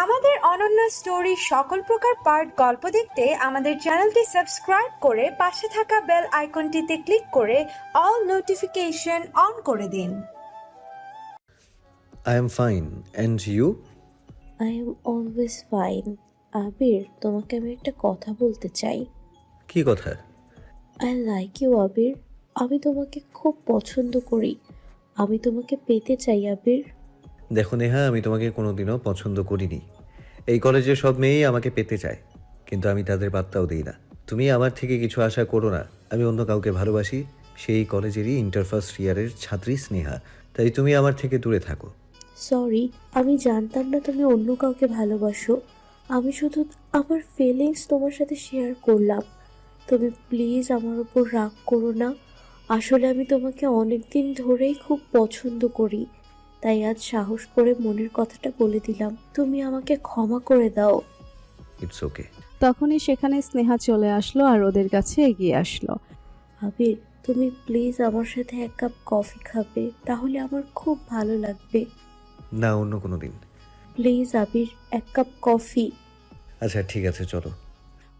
আমাদের অনন্য স্টোরি সকল প্রকার পার্ট গল্প দেখতে আমাদের চ্যানেলটি সাবস্ক্রাইব করে পাশে থাকা বেল আইকনটিতে ক্লিক করে অল নোটিফিকেশন অন করে দিন। I am fine. And you? I am always fine. Abir, তোমাকে আমি একটা কথা বলতে চাই। কি কথা? I like you Abir. আমি তোমাকে খুব পছন্দ করি। আমি তোমাকে পেতে চাই আবির। দেখো নেহা, আমি তোমাকে কোনোদিনও পছন্দ করিনি। এই কলেজের সব মেয়েই আমাকে পেতে চায়, কিন্তু আমি তাদের পাত্তাও দিই না। তুমি আমার থেকে কিছু আশা করো না। আমি অন্য কাউকে ভালোবাসি, সেই কলেজেরই ইন্টার ফার্স্ট ইয়ারের ছাত্রী স্নেহা। তাই তুমি আমার থেকে দূরে থাকো। সরি, আমি জানতাম না তুমি অন্য কাউকে ভালোবাসো। আমি শুধু আমার ফিলিংস তোমার সাথে শেয়ার করলাম। তুমি প্লিজ আমার উপর রাগ করো না। আসলে আমি তোমাকে অনেক দিন ধরেই খুব পছন্দ করি, তাই আজ সাহস করে মনের কথাটা বলে দিলাম। তুমি আমাকে ক্ষমা করে দাও। It's okay. তখনই সেখানে স্নেহা চলে আসলো আর ওদের কাছে এগিয়ে আসলো। আবির, তুমি প্লিজ আমার সাথে এক কাপ কফি খাবে, তাহলে আমার খুব ভালো লাগবে। না, অন্য কোনো দিন। প্লিজ আবির, এক কাপ কফি। আচ্ছা ঠিক আছে, চলো।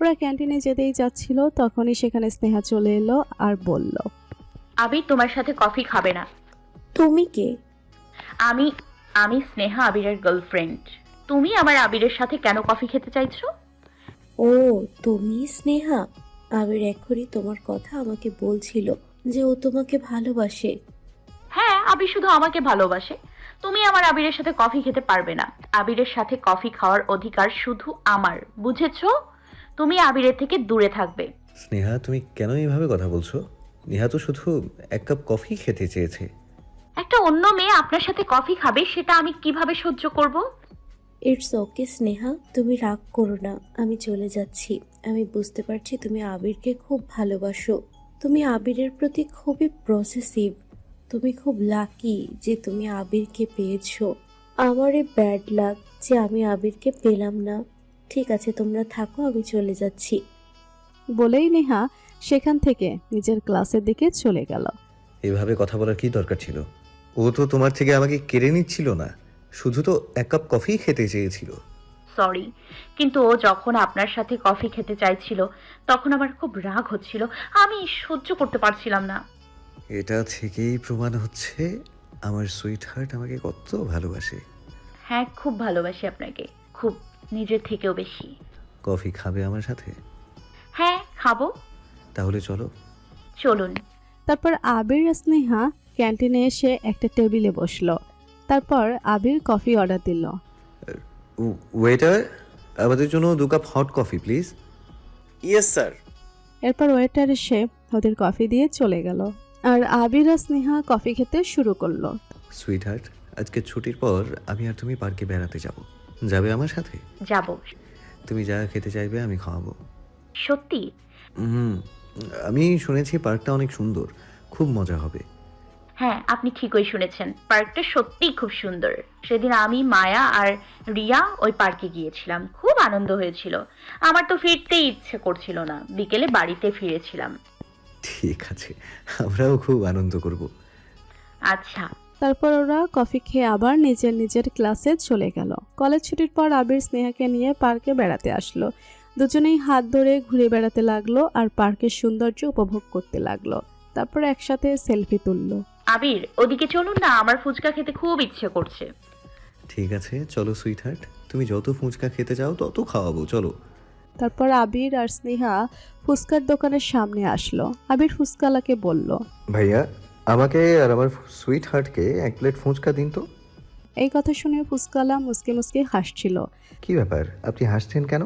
ওরা ক্যান্টিনে যেতেই যাচ্ছিল, তখনই সেখানে স্নেহা চলে এলো আর বলল, আবির তোমার সাথে কফি খাবে না। তুমি কে? আমি আমি স্নেহা, আবিরের গার্লফ্রেন্ড। তুমি আমার আবিরের সাথে কেন কফি খেতে চাইছো? ও, তুমি স্নেহা। আবির এখনই তোমার কথা আমাকে বলছিল যে ও তোমাকে ভালোবাসে। হ্যাঁ, আবির শুধু আমাকে ভালোবাসে। তুমি আমার আবিরের সাথে কফি খেতে পারবে না। আবিরের সাথে কফি খাওয়ার অধিকার শুধু আমার, বুঝেছো? তুমি আবিরের থেকে দূরে থাকবে। স্নেহা, তুমি কেন এইভাবে কথা বলছো? নেহা তো শুধু এক কাপ কফি খেতে চেয়েছে। একটা অন্য মেয়ে আপনার সাথে কফি খাবে, সেটা আমি কিভাবে সহ্য করব? ইটস ওকে স্নেহা, তুমি রাগ করো না। আমি চলে যাচ্ছি। আমি বুঝতে পারছি তুমি আবিরকে খুব ভালোবাসো। তুমি আবিরের প্রতি খুবই পসেসিভ। তুমি খুব লাকি যে তুমি আবিরকে পেয়েছো। আমার এই ব্যাড লাক যে আমি আবিরকে পেলাম না। ঠিক আছে, তোমরা থাকো, আমি চলে যাচ্ছি। বলেই নেহা সেখান থেকে নিজের ক্লাসের দিকে চলে গেল। এভাবে কথা বলার কি দরকার ছিল? ও তো তোমার থেকে আমাকে কেড়ে নিচ্ছিল না, শুধু তো এক কাপ কফি খেতে চেয়েছিল। সরি, কিন্তু ও যখন আপনার সাথে কফি খেতে চাইছিল তখন আমার খুব রাগ হচ্ছিল। আমি সহ্য করতে পারছিলাম না। এটা থেকেই প্রমাণ হচ্ছে আমার সুইট হার্ট আমাকে কত ভালোবাসে। হ্যাঁ, খুব ভালোবাসি আপনাকে, খুব, নিজের থেকেও বেশি। কফি খাবে আমার সাথে? হ্যাঁ, খাবো। তাহলে চলো। চলুন। তারপর আবির আর স্নেহা ক্যান্টিনে এসে একটা টেবিলে বসলো। তারপর আবির কফি অর্ডার দিল। ওয়েটার, আমাদের জন্য 2 cup hot coffee please. Yes sir. এরপর ওয়েটার এসে ওদের কফি দিয়ে চলে গেল আর আবির আর স্নেহা কফি খেতে শুরু করলো। সুইট হার্ট, আজকে ছুটির পর আমি আর তুমি পার্কে বেড়াতে যাব। যাবে আমার সাথে? যাব। তুমি যা খেতে চাইবে আমি খাওয়াবো। সত্যি? আমি শুনেছি পার্কটা অনেক সুন্দর, খুব মজা হবে। হ্যাঁ, আপনি ঠিকই শুনেছেন, পার্কটা সত্যিই খুব সুন্দর। সেদিন আমি, মায়া আর রিয়া ওই পার্কে গিয়েছিলাম, খুব আনন্দ হয়েছিল। আমার তো ফিরতেই ইচ্ছে করছিল না, বিকেলে বাড়িতে ফিরেছিলাম। ঠিক আছে, আমরাও খুব আনন্দ করব। আচ্ছা। তারপর ওরা কফি খেয়ে আবার নিজের নিজের ক্লাসে চলে গেল। কলেজ ছুটির পর আবির স্নেহাকে নিয়ে পার্কে বেড়াতে আসলো। দুজনেই হাত ধরে ঘুরে বেড়াতে লাগলো আর পার্কের সৌন্দর্য উপভোগ করতে লাগলো। তারপর একসাথে সেলফি তুললো। আবির, ওদিকে চলুন না, আমার ফুচকা খেতে খুব ইচ্ছে করছে। ঠিক আছে চলো সুইট হার্ট, তুমি যত ফুচকা খেতে চাও তত খাওয়াবো, চলো। তারপর আবির আর স্নেহা ফুচকার দোকানের সামনে আসলো। আবির ফুচকালাকে বলল, ভাইয়া, আমাকে আর আমার সুইট হার্টকে 1 প্লেট ফুচকা দিন তো। এই কথা শুনে ফুচকালা মুসকে মুসকে হাসছিল। কি ব্যাপার, আপনি হাসছেন কেন?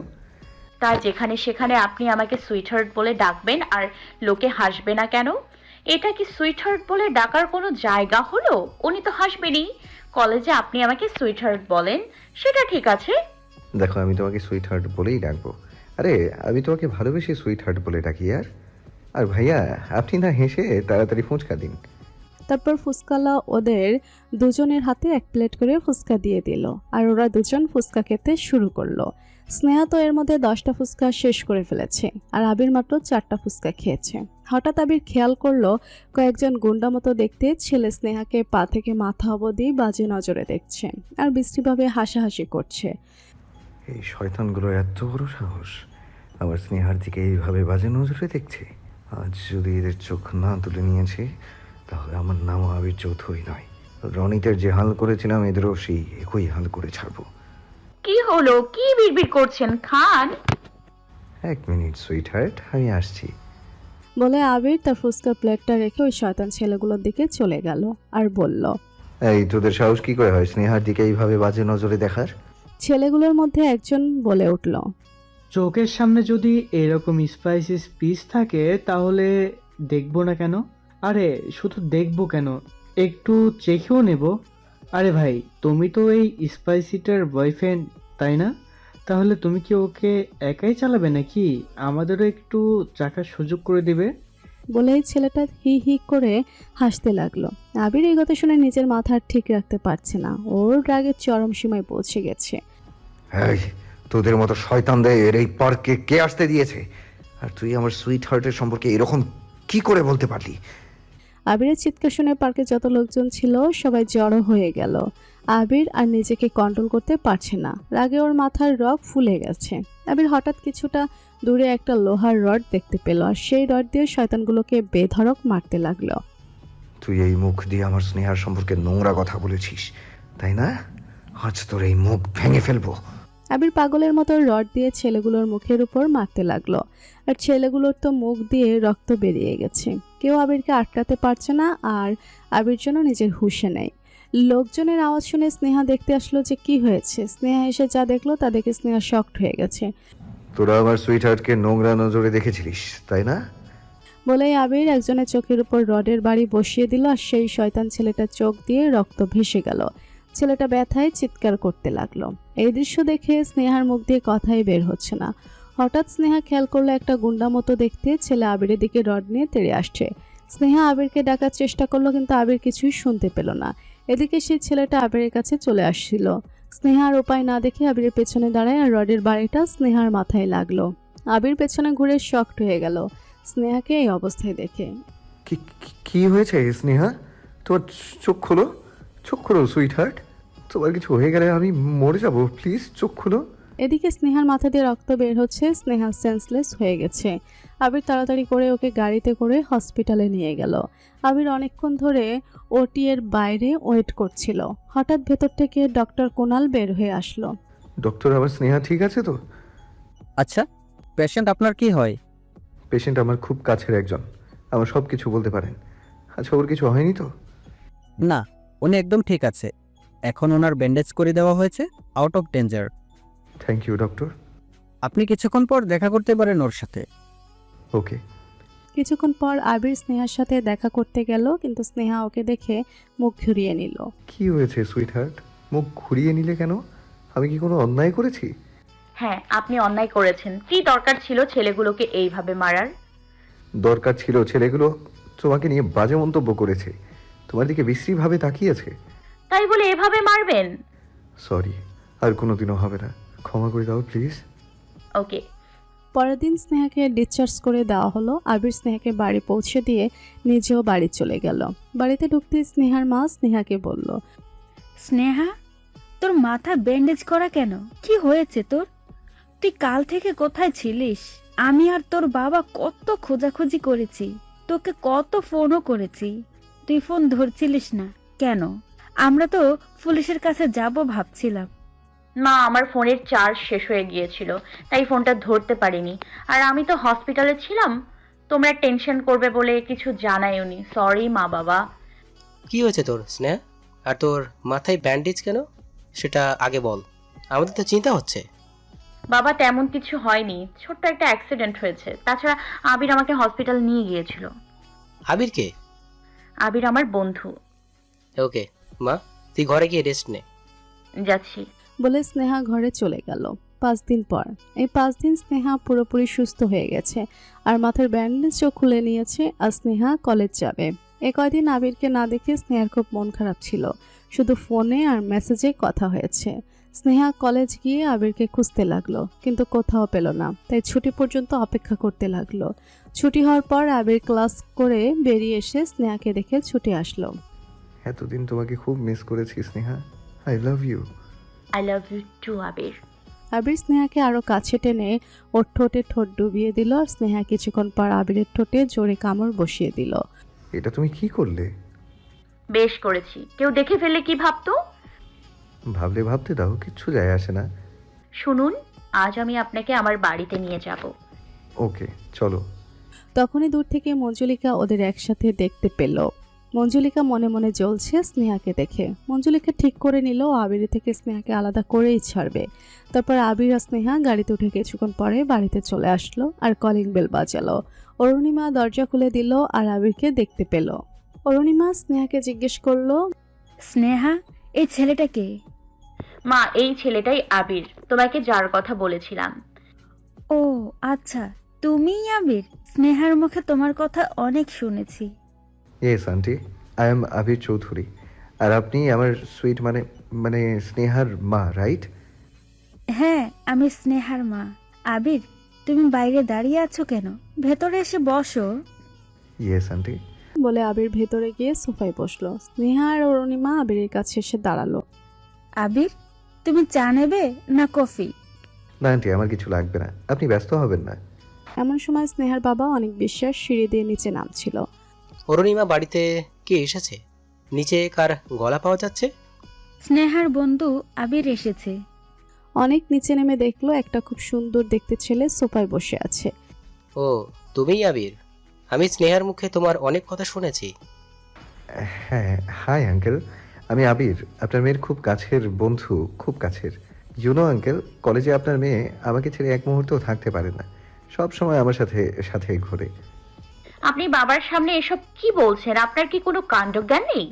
তা যেখানে সেখানে আপনি আমাকে সুইটহার্ট বলে ডাকবেন আর লোকে হাসবে না কেন? এটা কি সুইটহার্ট বলে ডাকার কোনো জায়গা হলো? উনি তো হাসবেনই। কলেজে আপনি আমাকে সুইটহার্ট বলেন, সেটা ঠিক আছে। দেখো, আমি তোমাকে সুইট হার্ট বলেই ডাকবো। আরে, আমি তোমাকে ভালোবেসে সুইট হার্ট বলে ডাকি। আর ভাইয়া, আপনি না হেসে তাড়াতাড়ি ফুচকা দিন। তারপর ফুচকালা ওদের দুজনের হাতে 1 প্লেট করে ফুচকা দিয়ে দিল আর ওরা দুজন ফুচকা খেতে শুরু করলো। স্নেহা তো এর মধ্যে 10টা ফুচকা শেষ করে ফেলেছে আর আবির মাত্র 4টা ফুচকা খেয়েছে। হঠাৎ আবির খেয়াল করলো কয়েকজন গুন্ডা মতো দেখতে ছেলে স্নেহাকে পা থেকে মাথা অবধি বাজে নজরে দেখছে আর বিশ্রীভাবে হাসাহাসি করছে। এই শয়তানগুলো এত বড় সাহস, আমার স্নেহার দিকে এইভাবে বাজে নজরে দেখছে। আজ যদি এদের চোখ না তুলে নিয়েছে তাহলে আমার নাম আবির চৌধুরী নয়। রনিতের যে হাল করেছিলাম এদেরও সেই একই হাল করে ছাড়বো। কি হলো, কি বিড়বিড় করছেন খান? 1 মিনিট সুইট হার্ট, আমি আসছি। বলে আবির তার ফুচকার প্লেটটা রেখে ওই শয়তান ছেলেগুলোর দিকে চলে গেল আর বলল, এই তোদের সাহস কি করে হয় স্নেহার দিকে এইভাবে বাজে নজরে দেখার? ছেলেগুলোর মধ্যে একজন বলে উঠল, চোখের সামনে যদি এরকম স্পাইসিস পিস থাকে তাহলে দেখবো না কেন? আরে শুধু দেখবো কেন, একটু চেখেও নেব। আরে ভাই, তুমি তো এই স্পাইসিটার বয়ফ্রেন্ড তাই না? তাহলে তুমি কি ওকে একাই চালাবে নাকি আমাদেরও একটু চাকার সুযোগ করে দিবে? বলেই ছেলেটা হি হি করে হাসতে লাগলো। আবির এই কথা শুনে নিজের মাথা আর ঠিক রাখতে পারছে না, ওর রাগের চরম সীমায় পৌঁছে গেছে। এই তোদের মতো শয়তানদের এই পার্কে কে আসতে দিয়েছে? আর তুই আমার সুইট হার্টের সম্পর্কে এরকম কি করে বলতে পারলি? আবিরের চিৎকার শুনে পার্কে যত লোকজন ছিল সবাই জড়ো হয়ে গেল। আবির আর নিজেকে কন্ট্রোল করতে পারছে না, রাগে ওর মাথার রগ ফুলে গেছে। আবির হঠাৎ কিছুটা দূরে একটা লোহার রড দেখতে পেল আর সেই রড দিয়ে শয়তানগুলোকে বেধড়ক মারতে লাগলো। তুই এই মুখ দিয়ে আমার স্নেহার সম্পর্কে নোংরা কথা বলেছিস তাই না? আজ তোর এই মুখ ভেঙে ফেলবো। আবির পাগলের মতো রড দিয়ে ছেলেগুলোর মুখের উপর মারতে লাগলো আর ছেলেগুলোর তো মুখ দিয়ে রক্ত বেরিয়ে গেছে। কেউ আবিরকে আটকাতে পারছে না আর আবির জন্য নিজের হুঁশে নেই। লোকজনের আওয়াজ শুনে স্নেহা দেখতে আসলো যে কি হয়েছে। স্নেহা এসে যা দেখলো তা দেখে স্নেহা শকড হয়ে গেছে। তোরা আমার সুইট হার্টকে নোংরা নজরে দেখেছিলিস তাই না? বলেই আবির একজনের চোখের উপর রডের বাড়ি বসিয়ে দিল আর সেই শয়তান ছেলেটার চোখ দিয়ে রক্ত ভেসে গেল। ছেলেটা ব্যথায় চিৎকার করতে লাগলো। এই দৃশ্য দেখে স্নেহার মুখ দিয়ে কথাই বের হচ্ছে না। হঠাৎ স্নেহা খেয়াল করলো একটা গুন্ডা মতো দেখতে ছেলে আবিরের দিকে রড নিয়ে তেড়ে আসছে। স্নেহা আবিরকে ডাকার চেষ্টা করলো কিন্তু আবির কিছুই শুনতে পেল না। এদিকে সেই ছেলেটা আবিরের কাছে চলে আসছিল। স্নেহার উপায় না দেখে আবিরের পেছনে দাঁড়ায় আর রডের বাড়িটা স্নেহার মাথায় লাগলো। আবির পেছনে ঘুরে শকড হয়ে গেল স্নেহাকে এই অবস্থায় দেখে। কি হয়েছে স্নেহা? তোমার চোখ খোলো, চোখ খোলো সুইট হার্ট। তোমার কিছু হয়ে গেলে আমি মরে যাবো, প্লিজ চোখ খোলো। এদিকে স্নেহার মাথা দিয়ে রক্ত বের হচ্ছে, স্নেহা সেন্সলেস হয়ে গেছে। আবির তাড়াতাড়ি করে ওকে গাড়িতে করে হসপিটালে নিয়ে গেল। আবির অনেকক্ষণ ধরে ওটি এর বাইরে ওয়েট করছিল। হঠাৎ ভেতর থেকে ডক্টর কুনাল বের হয়ে আসলো। ডক্টর, আমার স্নেহা ঠিক আছে তো? আচ্ছা, পেশেন্ট আপনার কি হয়? পেশেন্ট আমার খুব কাছের একজন, আমার সব কিছু বলতে পারেন। আচ্ছা, ওর কিছু হয়নি তো? না, উনি একদম ঠিক আছে। এখন ওনার ব্যান্ডেজ করে দেওয়া হয়েছে, out of danger. Thank you doctor. আপনি কিছুক্ষণ পর দেখা করতে পারেন ওর সাথে। ওকে। কিছুক্ষণ পর আবির স্নেহার সাথে দেখা করতে গেল কিন্তু স্নেহা ওকে দেখে মুখ ঘুরিয়ে নিল। কি হয়েছে সুইট হার্ট? মুখ ঘুরিয়ে নিলে কেন? আমি কি কোনো অন্যায় করেছি? হ্যাঁ, আপনি অন্যায় করেছেন। কি দরকার ছিল ছেলেগুলোকে এইভাবে মারার? দরকার ছিল, ছেলেগুলো তোমাকে নিয়ে বাজে মন্তব্য করেছে, তোমার দিকে বিশ্রীভাবে তাকিয়েছে। তাই বলে এভাবে মারবেন? সরি, আর কোনোদিনও হবে না, ক্ষমা করে দাও প্লিজ। ওকে। পরের দিন স্নেহাকে ডিসচার্জ করে দেওয়া হলো। আবির স্নেহাকে বাড়ি পৌঁছে দিয়ে নিজেও বাড়ি চলে গেল। বাড়িতে ঢুকতে স্নেহার মা স্নেহাকে বলল, স্নেহা, তোর মাথা ব্যান্ডেজ করা কেন? কি হয়েছে তোর? তুই কাল থেকে কোথায় ছিলিস? আমি আর তোর বাবা কত খোঁজাখুঁজি করেছি, তোকে কত ফোনও করেছি, তুই ফোন ধরছিলিস না কেন? আমরা তো পুলিশের কাছে যাব ভাবছিলাম। না, আমার ফোনের চার্জ শেষ হয়ে গিয়েছিল, তাই ফোনটা ধরতে পারিনি। আর আমি তো হসপিটালে ছিলাম, তোমরা টেনশন করবে বলে কিছু জানাইওনি। সরি মা বাবা। কি হয়েছে তোর স্নেহা? আর তোর মাথায় ব্যান্ডেজ কেন সেটা আগে বল, আমাদের তো চিন্তা হচ্ছে। বাবা, তেমন কিছু হয়নি, ছোট্ট একটা অ্যাক্সিডেন্ট হয়েছে। তাছাড়া আবির আমাকে হসপিটাল নিয়ে গিয়েছিল। আবির কে? আবির আমার বন্ধু। ওকে মা, তুই ঘরে গিয়ে রেস্ট নে। যাচ্ছি। বলে স্নেহা ঘরে চলে গেল। 5 দিন পর, এই 5 দিন স্নেহা পুরোপুরি সুস্থ হয়ে গেছে আর মাথার ব্যান্ডেজও খুলে নিয়েছে আর স্নেহা কলেজ যাবে। এই কয়দিন আবিরকে না দেখে স্নেহার খুব মন খারাপ ছিল। শুধু ফোনে আর মেসেজে কথা হয়েছে। স্নেহা কলেজ গিয়ে আবিরকে খুঁজতে লাগলো, কিন্তু কোথাও পেল না। তাই ছুটি পর্যন্ত অপেক্ষা করতে লাগলো। ছুটি হওয়ার পর আবির ক্লাস করে বেরিয়ে এসে স্নেহাকে দেখে ছুটে আসলো। এতদিন তোমাকে খুব মিস করেছি Sneha. I love you. I love you too Abir. Abir স্নেহাকে আরো কাছে টেনে ওর ঠোঁটে ঠোঁট ডুবিয়ে দিল, আর স্নেহা কিছুক্ষণ পর আবিরের ঠোঁটে জোরে কামড় বসিয়ে দিল। এটা তুমি কি করলে? বেশ করেছি, কেউ দেখে ফেললে কি ভাবতো? ভাবলে ভাবতে দাও, কিচ্ছু যায় আসে না। শুনুন, আজ আমি আপনাকে আমার বাড়িতে নিয়ে যাব। ওকে চলো। তখনই দূর থেকে মঞ্জুলিকা ওদের একসাথে দেখতে পেল। মঞ্জুলিকা মনে মনে জ্বলছে স্নেহাকে দেখে। মঞ্জুলিকা ঠিক করে নিল আবির থেকে স্নেহাকে আলাদা করেই ছাড়বে। তারপর আবির আর স্নেহা গাড়িতে উঠে কিছুক্ষণ পরে বাড়িতে চলে আসলো, আর কলিং বেল বাজালো। অরুণিমা দরজা খুলে দিল আর আবিরকে দেখতে পেল। অরুণিমা স্নেহাকে জিজ্ঞেস করলো, স্নেহা, এই ছেলেটা কে? মা, এই ছেলেটাই আবির, তোমাকে যার কথা বলেছিলাম। ও আচ্ছা, তুমিই আবির। স্নেহার মুখে তোমার কথা অনেক শুনেছি। ইয়েস আন্টি, আই এম আবির চৌধুরী। আর আপনি আমার সুইট মানে মানে স্নেহার মা, রাইট? হ্যাঁ, আমি স্নেহার মা। আবির, তুমি বাইরে দাঁড়িয়ে আছো কেন? ভেতরে এসে বসো। Yes aunty. বলে আবির ভেতরে গিয়ে সোফায় বসলো। স্নেহা আর অরুণিমা আবিরের কাছে এসে দাঁড়ালো। আবির, তুমি চা নেবে না কফি? না আন্টি, আমার কিছু লাগবে না, আপনি ব্যস্ত হবেন না। এমন সময় স্নেহার বাবা অনেক বিশ্বাস সিঁড়ি দিয়ে নিচে নামছিল। অরুণিমা, বাড়িতে কে এসেছে? নিচে কার গলা পাওয়া যাচ্ছে? স্নেহার বন্ধু আবির এসেছে। অনেক নিচে নেমে দেখলো একটা খুব সুন্দর দেখতে ছেলে সোফায় বসে আছে। ও, তুমিই আবির। আমি স্নেহার মুখে তোমার অনেক কথা শুনেছি। হ্যাঁ, হাই আঙ্কেল, আমি আবির, আপনার মেয়ের খুব কাছের বন্ধু, খুব কাছের। ইউনো আঙ্কেল, কলেজে আপনার মেয়ে আমাকে ছেড়ে এক মুহূর্তও থাকতে পারে না, সব সময় আমার সাথে সাথে ঘোরে। আপনি বাবার সামনে এসব কি বলছেন? আপনার কি কোনো কাণ্ডজ্ঞান নেই?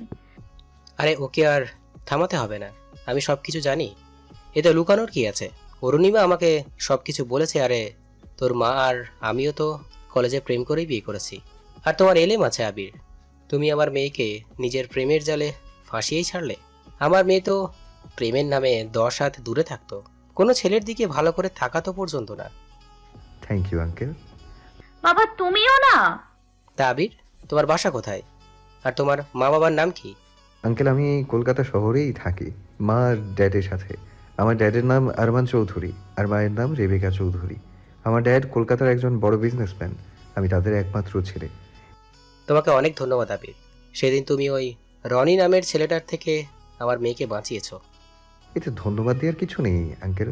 আরে ওকে আর থামাতে হবে না, আমি সব কিছু জানি। এতে লুকানোর কি আছে? অরুণিমা আমাকে সব কিছু বলেছে। আরে তোর মা আর আমিও তো কলেজে প্রেম করেই বিয়ে করেছি। আর তোমার এলেম আছে আবির, তুমি আমার মেয়েকে নিজের প্রেমের জালে ফাঁসিয়েই ছাড়লে। আমার মেয়ে তো প্রেমের নামে 10 হাত দূরে থাকতো, কোনো ছেলের দিকে ভালো করে তাকাতো পর্যন্ত না। Thank you uncle. বাবা, তুমিও না? তা আবির, তোমার বাসা কোথায়? আর তোমার মা বাবার নাম কি? আঙ্কেল, আমি কলকাতা শহরেই থাকি, মা আর ড্যাডের সাথে। আমার ড্যাডের নাম আরমান চৌধুরী আর মায়ের নাম রেবেকা চৌধুরী। আমার ড্যাড কলকাতার একজন বড় বিজনেসম্যান, আমি তাদের একমাত্র ছেলে। তোমাকে অনেক ধন্যবাদ আবির, সেদিন তুমি ওই রনি নামের ছেলেটার থেকে আমার মেয়েকে বাঁচিয়েছো। এতে ধন্যবাদ দেওয়ার কিছু নেই আঙ্কেল।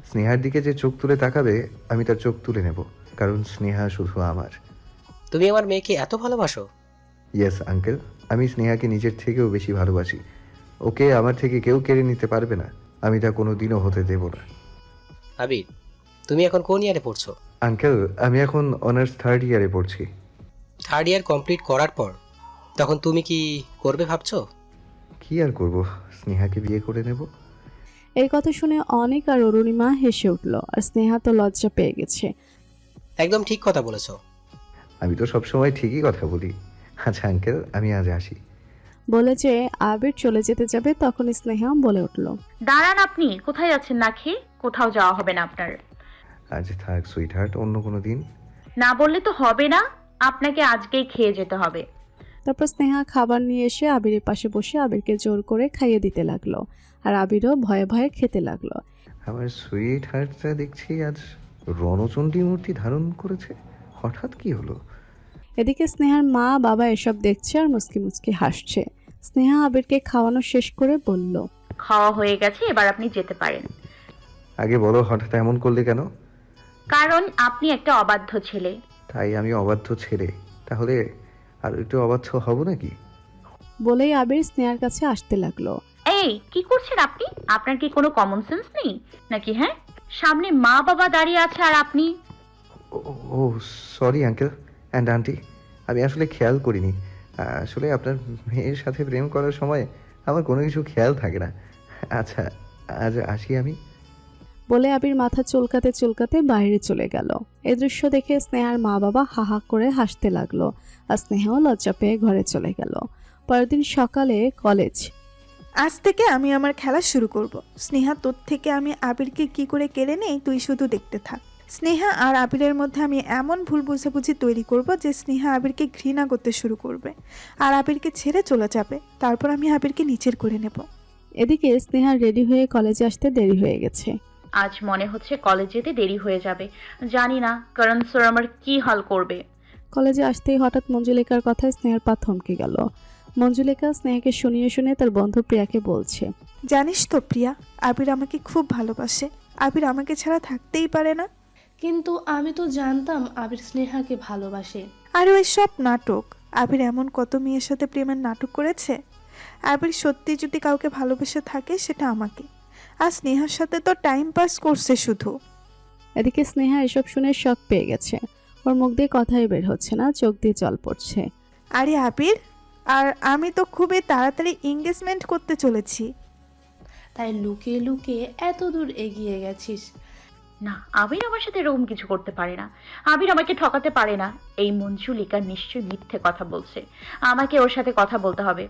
স্নেহার দিকে যে চোখ তুলে তাকাবে আমি তার চোখ তুলে নেব, কারণ স্নেহা শুধু আমার। তুমি আমার মেয়েকে এত ভালোবাসো? ইয়েস আঙ্কেল, আমি স্নেহাকে নিজের থেকেও বেশি ভালোবাসি। ওকে আমার থেকে কেউ কেড়ে নিতে পারবে না, আমি তা কোনো দিনও হতে দেব না। আবির, তুমি এখন কোন ইয়ারে পড়ছো? আঙ্কেল, আমি এখন অনার্স 3rd ইয়ারে পড়ছি। 3rd ইয়ার কমপ্লিট করার পর তখন তুমি কি করবে ভাবছো? কি আর করব, স্নেহাকে বিয়ে করে নেব। এই কথা শুনে অনেক আর অরুণিমা হেসে উঠল, আর স্নেহা তো লজ্জা পেয়ে গেছে। একদম ঠিক কথা বলেছো। আমি তো সবসময় ঠিকই কথা বলি। আচ্ছা আঙ্কেল, আমি আজ আসি। বলে যে আবির চলে যেতে যাবে, তখন স্নেহা বলে উঠল, দাঁড়ান, আপনি কোথায় যাচ্ছেন না খেয়ে? কোথাও যাওয়া হবে না আপনার। আজ থাক সুইট হার্ট, অন্য কোনো দিন। না বললে তো হবে না, আপনাকে আজকেই খেয়ে যেতে হবে। তারপর স্নেহা খাবার নিয়ে এসে আবিরের পাশে বসে আবিরকে জোর করে খাইয়ে দিতে লাগলো, আর আবিরও ভয়ে ভয়ে খেতে লাগলো। আমার সুইট হার্টটা দেখছি আজ রণচণ্ডী মূর্তি ধারণ করেছে, হঠাৎ কি হলো? এদিকে স্নেহার মা বাবা এসব দেখছে আর মুচকি মুচকি হাসছে। স্নেহা আবিরকে খাওয়ানো শেষ করে বলল, খাওয়া হয়ে গেছে, এবার আপনি যেতে পারেন। আগে বলো, হঠাৎ এমন করলে কেন? কারণ আপনি একটা অবাধ্য ছেলে। তাই আমি অবাধ্য ছেলে? তাহলে আর একটু অবাধ্য হব নাকি? বলেই আবির স্নেহার কাছে আসতে লাগলো। এই, কি করছেন আপনি? আপনার কি কোনো কমন সেন্স নেই নাকি? হ্যাঁ, সামনে মা বাবা দাঁড়িয়ে আছে আর আপনি। ও সরি আঙ্কেল অ্যান্ড আন্টি, আমি আসলে খেয়াল করিনি। আসলে আপনার মেয়ের সাথে প্রেম করার সময় আমার কোনো কিছু খেয়াল থাকে না। আচ্ছা, আজ আসি আমি। বলে আবির মাথা চুলকাতে চুলকাতে বাইরে চলে গেল। এই দৃশ্য দেখে স্নেহার মা বাবা হাহা করে হাসতে লাগলো, আর স্নেহাও লজ্জা পেয়ে ঘরে চলে গেল। পরের দিন সকালে কলেজ। আজ থেকে আমি আমার খেলা শুরু করব। স্নেহা, তোর থেকে আমি আবিরকে কি করে কেড়ে নেই তুই শুধু দেখতে থাক। স্নেহা আর আবিরের মধ্যে আমি এমন ভুল বুঝাবুঝি তৈরি করব যে স্নেহা আবিরকে ঘৃণা করতে শুরু করবে আর আবিরকে ছেড়ে চলে যাবে। তারপর আমি আবিরকে নিচের করে নেব। এদিকে স্নেহা রেডি হয়ে কলেজে আসতে দেরি হয়ে গেছে। আজ মনে হচ্ছে কলেজ যেতে দেরি হয়ে যাবে। জানি না করণ স্যার আমার কি হাল করবে। কলেজে আসতেই হঠাৎ মঞ্জুলিকার কথায় স্নেহার পা থমকে গেল। মঞ্জুলিকা স্নেহাকে শুনিয়ে তার বন্ধু প্রিয়াকে বলছে, জানিস তো প্রিয়া, আবির আমাকে খুব ভালোবাসে। আবির আমাকে ছাড়া থাকতেই পারে না। কিন্তু আমি তো জানতাম আবির স্নেহাকে ভালোবাসে। আর ওই সব নাটক। আবির এমন কত মেয়ের সাথে প্রেমের নাটক করেছে। আবির সত্যি যদি কাউকে ভালোবেসে থাকে সেটা আমাকে। আর স্নেহার সাথে তো টাইম পাস করছে শুধু। এদিকে স্নেহা এসব শুনে শক পেয়ে গেছে। ওর মুখ দিয়ে কথাই বের হচ্ছে না, চোখ দিয়ে জল পড়ছে। আরে আবির, আর আমি তো খুবই তাড়াতাড়ি এঙ্গেজমেন্ট করতে চলেছি। তাই লুকিয়ে লুকিয়ে এত দূর এগিয়ে গেছিস? না, আবির আমার সাথে এরকম কিছু করতে পারে না। আবির আমাকে ঠকাতে পারে না। এই মঞ্জুলিকা নিশ্চয়ই মিথ্যে কথা বলছে। আমাকে ওর সাথে কথা বলতে হবে।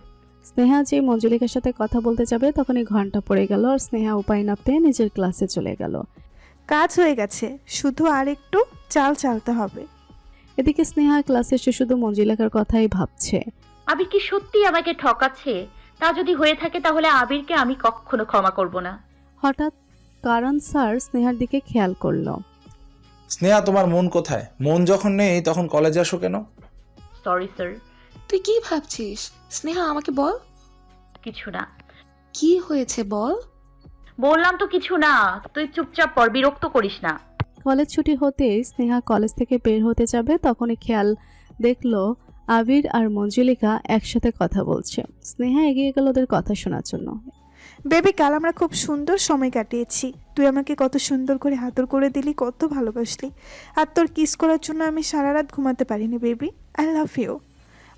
স্নেহা যে মঞ্জুলিকার সাথে কথা বলতে যাবে তখনই ঘন্টা পড়ে গেল আর স্নেহা উপায় না পেয়ে নিজের ক্লাসে চলে গেল। কাজ হয়ে গেছে, শুধু আর একটু চাল চালতে হবে। এদিকে স্নেহা ক্লাসে এসে শুধু মঞ্জুলিকার কথাই ভাবছে। আবির কি সত্যি আমাকে ঠকাচ্ছে? তা যদি হয়ে থাকে তাহলে আবিরকে আমি কখনো ক্ষমা করব না। হঠাৎ কারণ স্যার স্নেহার দিকে খেয়াল করলো। স্নেহা, তোমার মন কোথায়? মন যখন নেই তখন কলেজে আসো কেন? Sorry sir. তুই কি ভাবছিস? স্নেহা, আমাকে বল। কিছু না। কি হয়েছে বল। বললাম তো কিছু না। তুই চুপচাপ পড়, বিরক্ত করিস না। কলেজ ছুটি হতেই স্নেহা কলেজ থেকে বের হতে যাবে তখনই খেয়াল দেখলো আবির আর মঞ্জুলিকা একসাথে কথা বলছে। স্নেহা এগিয়ে গেল ওদের কথা শোনার জন্য। বেবি, কাল আমরা খুব সুন্দর সময় কাটিয়েছি। তুই আমাকে কত সুন্দর করে আদর করে দিলি, কত ভালোবাসলি। আর তোর কিস করার জন্য আমি সারা রাত ঘুমাতে পারিনি বেবি। I love you.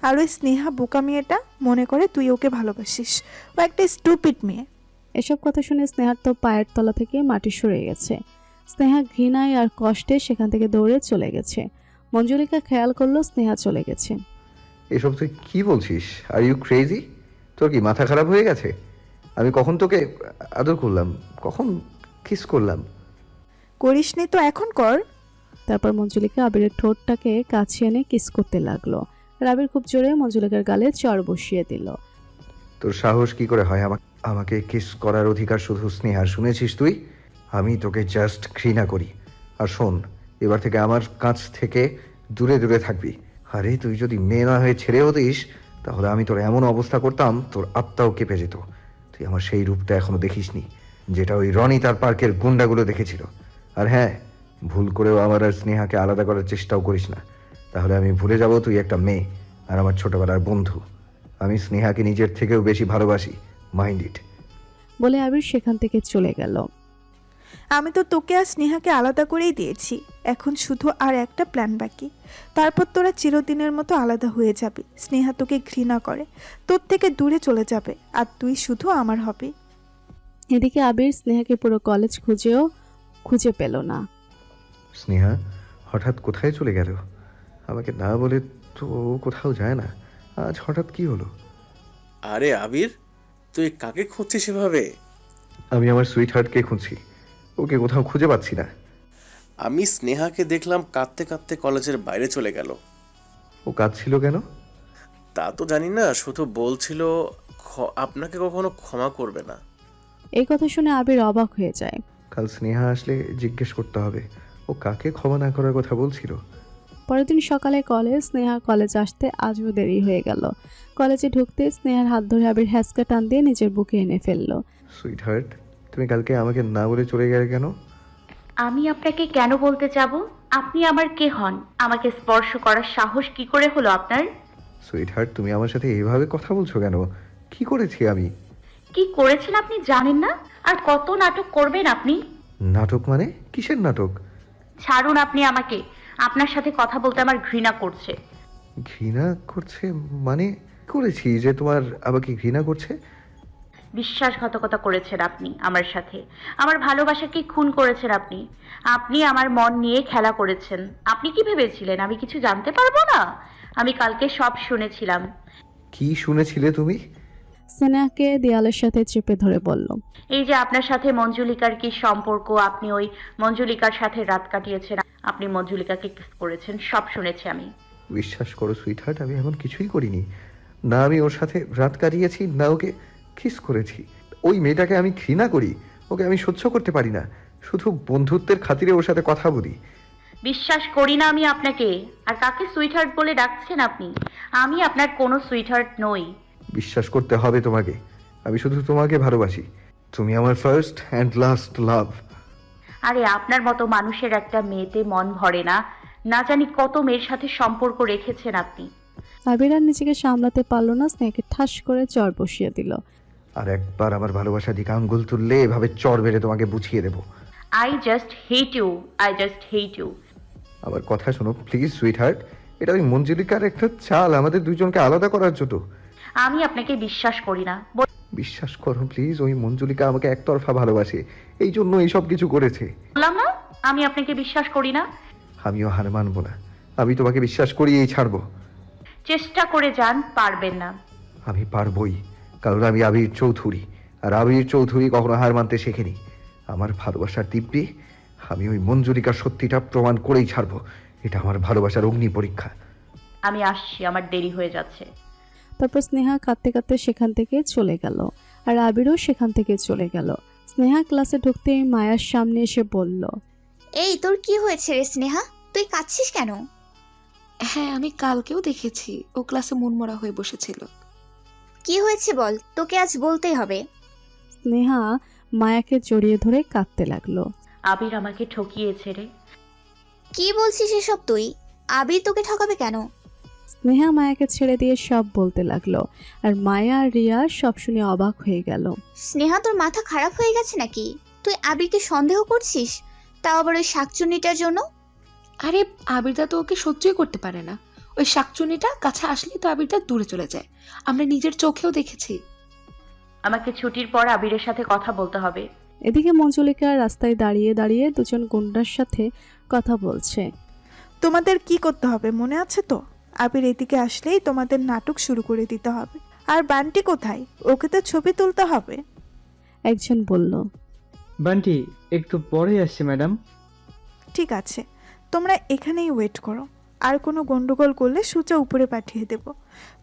আর ওই স্নেহা বোকা মেয়েটা মনে করে তুই ওকে ভালোবাসিস। ও একটা স্টুপিড মেয়ে। এসব কথা শুনে স্নেহার তো পায়ের তলা থেকে মাটি সরে গেছে। স্নেহা ঘৃণায় আর কষ্টে সেখান থেকে দৌড়ে চলে গেছে। মঞ্জুলিকা খেয়াল করলো স্নেহা চলে গেছে। এসব তুই কি বলছিস? Are you crazy? তোর কি মাথা খারাপ হয়ে গেছে? আমি কখন তোকে আদর করলাম, কখন কিস করলাম? করিসনি তো এখন কর। তারপর মঞ্জুলিকা আবিরের ঠোঁটটাকে কাছে এনে কিস করতে লাগলো। আর আবির খুব জোরে মঞ্জুলিকার গালে চড় বসিয়ে দিল। তোর সাহস কি করে হয় আমাকে কিস করার অধিকার শুধু স্নেহার? শুনেছিস তুই? আমি তোকে জাস্ট ঘৃণা করি। আর শোন, এবার থেকে আমার কাছ থেকে দূরে দূরে থাকবি। আরে তুই যদি মেয়ে না হয়ে ছেড়ে হতিস তাহলে আমি তোর এমন অবস্থা করতাম তোর আত্মাও কেঁপে যেত। তুই আমার সেই রূপটা এখনো দেখিসনি যেটা ওই রনি তার পার্কের গুন্ডাগুলো দেখেছিল। আর হ্যাঁ, ভুল করেও আমার আর স্নেহাকে আলাদা করার চেষ্টাও করিস না, তাহলে আমি ভুলে যাব তুই একটা মেয়ে আর আমার ছোটবেলার বন্ধু। আমি স্নেহাকে নিজের থেকেও বেশি ভালোবাসি, মাইন্ড ইট। বলে আবির সেখান থেকে চলে গেল। আমি তো তোকে আর স্নেহাকে আলাদা করেই দিয়েছি। এখন শুধু আর একটা প্ল্যান বাকি। তারপর তোরা চিরদিনের মতো আলাদা হয়ে যাবি। স্নেহা তোকে ঘৃণা করে, তোর থেকে দূরে চলে যাবে, আর তুই শুধু আমার হবি। এদিকে আবির স্নেহাকে পুরো কলেজ খুঁজে পেল না। স্নেহা হঠাৎ কোথায় চলে গেল? আমাকে না বলে তো কোথাও যায় না। আজ হঠাৎ কি হলো? আরে আবির, তুই কাকে খুঁজছিস সেভাবে? আমি আমার সুইট হার্টকে খুঁজছি, ওকে কোথাও খুঁজে পাচ্ছি না। আমি স্নেহাকে দেখলাম কাঁদতে কাঁদতে কলেজের বাইরে চলে গেল। ও কাঁদছিল কেন? তা তো জানি না, শুধু বলছিল আপনাকে কখনো ক্ষমা করবে না। এই কথা শুনে আবির অবাক হয়ে যায়। কাল স্নেহা আসলে জিজ্ঞেস করতে হবে ও কাকে ক্ষমা না করার কথা বলছিল। পরের দিন সকালে স্নেহা কলেজ আসতে আজও দেরি হয়ে গেল। কলেজে ঢুকতে স্নেহার হাত ধরে আবির হ্যাঁচকা টান দিয়ে নিজের বুকে এনে ফেললো। সুইট হার্ট, তুমি কালকে আমাকে না বলে চলে গেলে কেন? আমি আপনাকে কেন বলতে যাব? আপনি আমার কে হন? আমাকে স্পর্শ করার সাহস কি করে হলো আপনার? সুইট হার্ট, তুমি আমার সাথে এইভাবে কথা বলছো কেন? কি করেছি আমি? কি করেছেন আপনি জানেন না? আর কত নাটক করবেন আপনি? নাটক মানে? কিসের নাটক? ছাড়ুন আপনি আমাকে। আপনার সাথে কথা বলতে আমার ঘৃণা করছে। ঘৃণা করছে মানে? করেছি যে তোমার আমাকে ঘৃণা করছে? বিশ্বাসঘাতকতা করেছেন আপনি আমার সাথে। আমার ভালোবাসাকে খুন করেছেন আপনি। আপনি আমার মন নিয়ে খেলা করেছেন। আপনি কি ভেবেছিলেন আমি কিছু জানতে পারবো না? আমি কালকে সব শুনেছিলাম। কি শুনেছিলে তুমি? স্নেহাকে দেয়ালের সাথে চেপে ধরে বলল, এই যে আপনার সাথে মঞ্জুলিকার কি সম্পর্ক, আপনি ওই মঞ্জুলিকার সাথে রাত কাটিয়েছেন, আপনি মঞ্জুলিকাকে কিস করেছেন, সব শুনেছি আমি। বিশ্বাস করো সুইটহার্ট, আমি এমন কিছুই করিনি। না আমি ওর সাথে রাত কাটিয়েছি, না ওকে কিস করেছি। ওই মেয়েটাকে আমি ঘৃণা করি, ওকে আমি সহ্য করতে পারি না। শুধু বন্ধুত্বের খাতিরে ওর সাথে কথা বলি। বিশ্বাস করি না আমি আপনাকে। আর কাকে সুইটহার্ট বলে ডাকছেন আপনি? আমি আপনার কোনো সুইটহার্ট নই। বিশ্বাস করতে হবে তোমাকে, আমি শুধু তোমাকে ভালোবাসি। তুমি আমার ফার্স্ট অ্যান্ড লাস্ট লাভ। আরে আপনার মতো মানুষের একটা মেয়েতে মন ভরে না, না জানি কত মেয়ের সাথে সম্পর্ক রেখেছেন আপনি। আবির আর নিজেকে সামলাতে পারলো না, স্নেহাকে ঠাস করে চর বসিয়ে দিল। আর একবার আমার ভালোবাসা দিকে আঙ্গুল তুললে এভাবে চর বেড়ে তোমাকে বুঝিয়ে দেবো। I just hate you, I just hate you. আমার কথা শোনো প্লিজ সুইটহার্ট, এটা ওই মঞ্জুলিকার একটা চাল আমাদের দুজনকে আলাদা করার জন্য। আমি আপনাকে বিশ্বাস করি না। বিশ্বাস করো প্লিজ, ওই মঞ্জুলিকা আমাকে একতরফা ভালোবাসে, এই জন্য এইসব কিছু করেছে। বললাম না আমি আপনাকে বিশ্বাস করি না। আমিও হার মানবো না, আমি তোমাকে বিশ্বাস করিয়েই ছাড়বো। চেষ্টা করে যান, পারবেন না। আমি পারবই, কারণ আমি আবির চৌধুরী, আর আবির চৌধুরী কখনো হার মানতে শেখেনি। আমার ভালোবাসার দিব্যি আমি ওই মঞ্জুলিকার সত্যিটা প্রমাণ করেই ছাড়বো। এটা আমার ভালোবাসার অগ্নি পরীক্ষা। আমি আসছি, আমার দেরি হয়ে যাচ্ছে। তারপর স্নেহা কাঁদতে কাঁদতে সেখান থেকে চলে গেল, আর আবিরও সেখান থেকে চলে গেল। স্নেহা ক্লাসে ঢুকতেই মায়ার সামনে এসে বলল, এই তোর কি হয়েছে রে স্নেহা, তুই কাঁদছিস কেন? হ্যাঁ, আমি কালকেও দেখেছি ও ক্লাসে মনমরা হয়ে বসেছিল। কি হয়েছে বল, তোকে আজ বলতেই হবে। স্নেহা মায়াকে জড়িয়ে ধরে কাঁদতে লাগলো। আবির আমাকে ঠকিয়েছে রে। কি বলছিস এসব তুই? আবির তোকে ঠকাবে কেন? স্নেহা মায়াকে ছেড়ে দিয়ে সব বলতে লাগলো, আর মায়া আর রিয়া সব শুনে অবাক হয়ে গেল। স্নেহা, তোর মাথা খারাপ হয়ে গেছে নাকি? তুই আবিরকে সন্দেহ করছিস, তাও আবার ওই শাকচুন্নিটার জন্য? আরে আবিরদা তো ওকে সহ্যই করতে পারে না। ওই শাকচুনিটা কাছে আসলেই তো আবিরদা দূরে চলে যায়, আমরা নিজের চোখেও দেখেছি। আমাকে ছুটির পর আবিরের সাথে কথা বলতে হবে। এদিকে মঞ্জুলিকা রাস্তায় দাঁড়িয়ে দাঁড়িয়ে দুজন গুন্ডার সাথে কথা বলছে। তোমাদের কি করতে হবে মনে আছে তো? আবির এদিকে আসলেই তোমাদের নাটক শুরু করে দিতে হবে। আর বান্টি কোথায়? ওকে তো ছবি তুলতে হবে। একজন বলল, বান্টি একটু পরে আসছে ম্যাডাম। ঠিক আছে, তোমরা এখানেই ওয়েট করো। আর কোনো গন্ডগোল করলে সূচা উপরে পাঠিয়ে দেব।